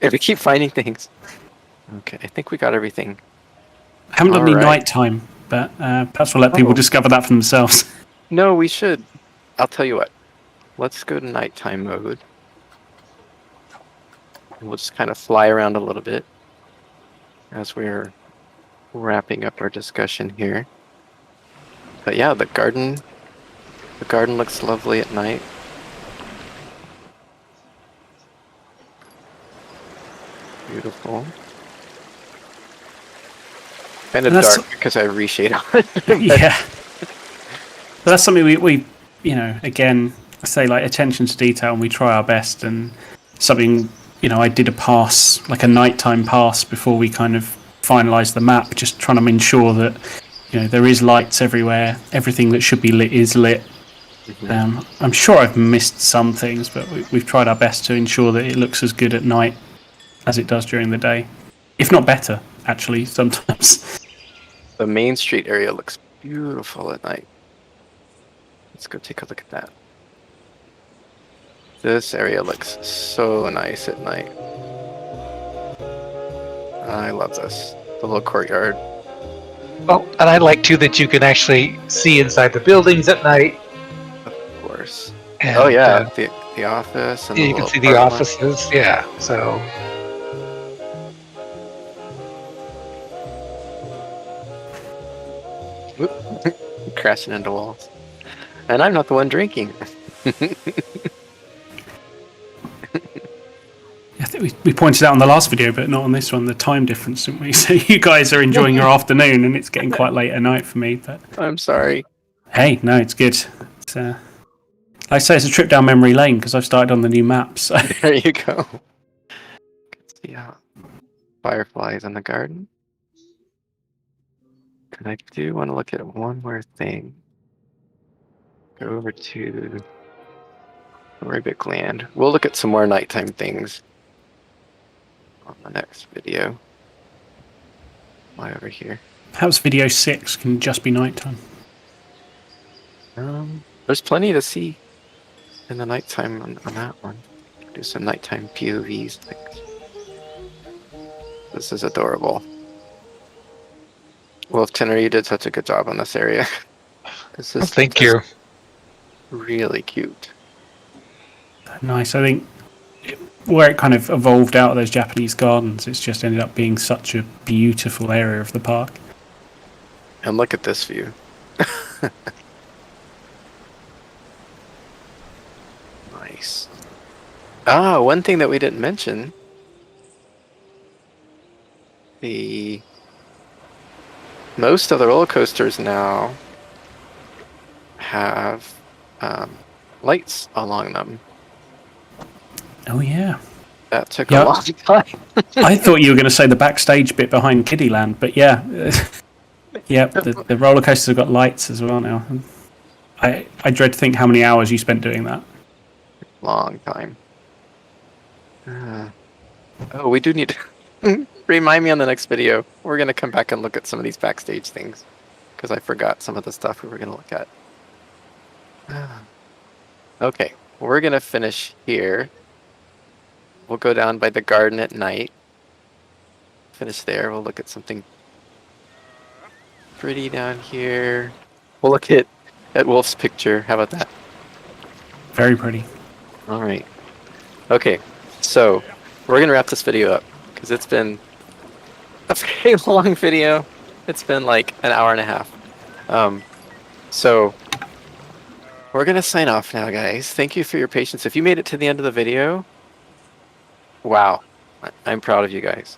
If we keep finding things. Okay, I think we got everything. I haven't done any nighttime, but perhaps we'll let people discover that for themselves. No, we should. I'll tell you what. Let's go to nighttime mode. And we'll just kind of fly around a little bit as we're wrapping up our discussion here. But yeah, the garden looks lovely at night. Beautiful. Kind of dark because I reshade on it. Yeah. But that's something we again, I say like attention to detail, and we try our best. And something, I did a pass, like a nighttime pass before we kind of finalised the map, just trying to ensure that, there is lights everywhere. Everything that should be lit is lit. I'm sure I've missed some things, but we've tried our best to ensure that it looks as good at night as it does during the day, if not better, actually, sometimes. The Main Street area looks beautiful at night. Let's go take a look at that. This area looks so nice at night. I love this. The little courtyard. Well, and I like too that you can actually see inside the buildings at night. Of course. And, Oh yeah, the office. And yeah, the you can little see the apartment. offices. Yeah, so Whoop. Crashing into walls. And I'm not the one drinking. I think we pointed out on the last video, but not on this one, the time difference, didn't we? So you guys are enjoying your afternoon, and it's getting quite late at night for me. But I'm sorry. hey, no, it's good. It's, like I say, it's a trip down memory lane because I've started on the new map. So There you go. See how fireflies in the garden. And I do want to look at one more thing. Go over to Storybook Land. We'll look at some more nighttime things on the next video. Why over here? how's video 6? Can just be nighttime. There's plenty to see in the nighttime on that one. Do some nighttime POVs. This is adorable. Wolf Tenor, you did such a good job on this area. This is thank you. really cute. Nice. I think where it kind of evolved out of those Japanese gardens, it's just ended up being such a beautiful area of the park. And look at this view. Nice. One thing that we didn't mention. Most of the roller coasters now have lights along them. Oh yeah. That took Yeah. a long time. I thought you were going to say the backstage bit behind Kiddieland, but yeah, yeah, the roller coasters have got lights as well now. I dread to think how many hours you spent doing that. Long time. We do need to remind me on the next video. We're going to come back and look at some of these backstage things because I forgot some of the stuff we were going to look at. Okay, we're going to finish here. We'll go down by the garden at night. Finish there. We'll look at something pretty down here. We'll look at Wolf's picture. How about that? Very pretty. All right. Okay, so we're going to wrap this video up because it's been a very long video. It's been like an hour and a half. So we're going to sign off now, guys. Thank you for your patience. If you made it to the end of the video, wow. I'm proud of you guys.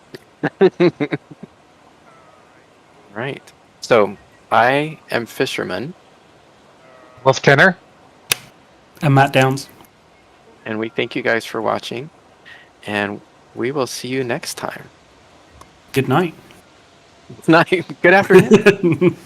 Right. So I am Fisherman. Wolf Tenor. And MattDownes. And we thank you guys for watching. And we will see you next time. Good night. Night. Good afternoon.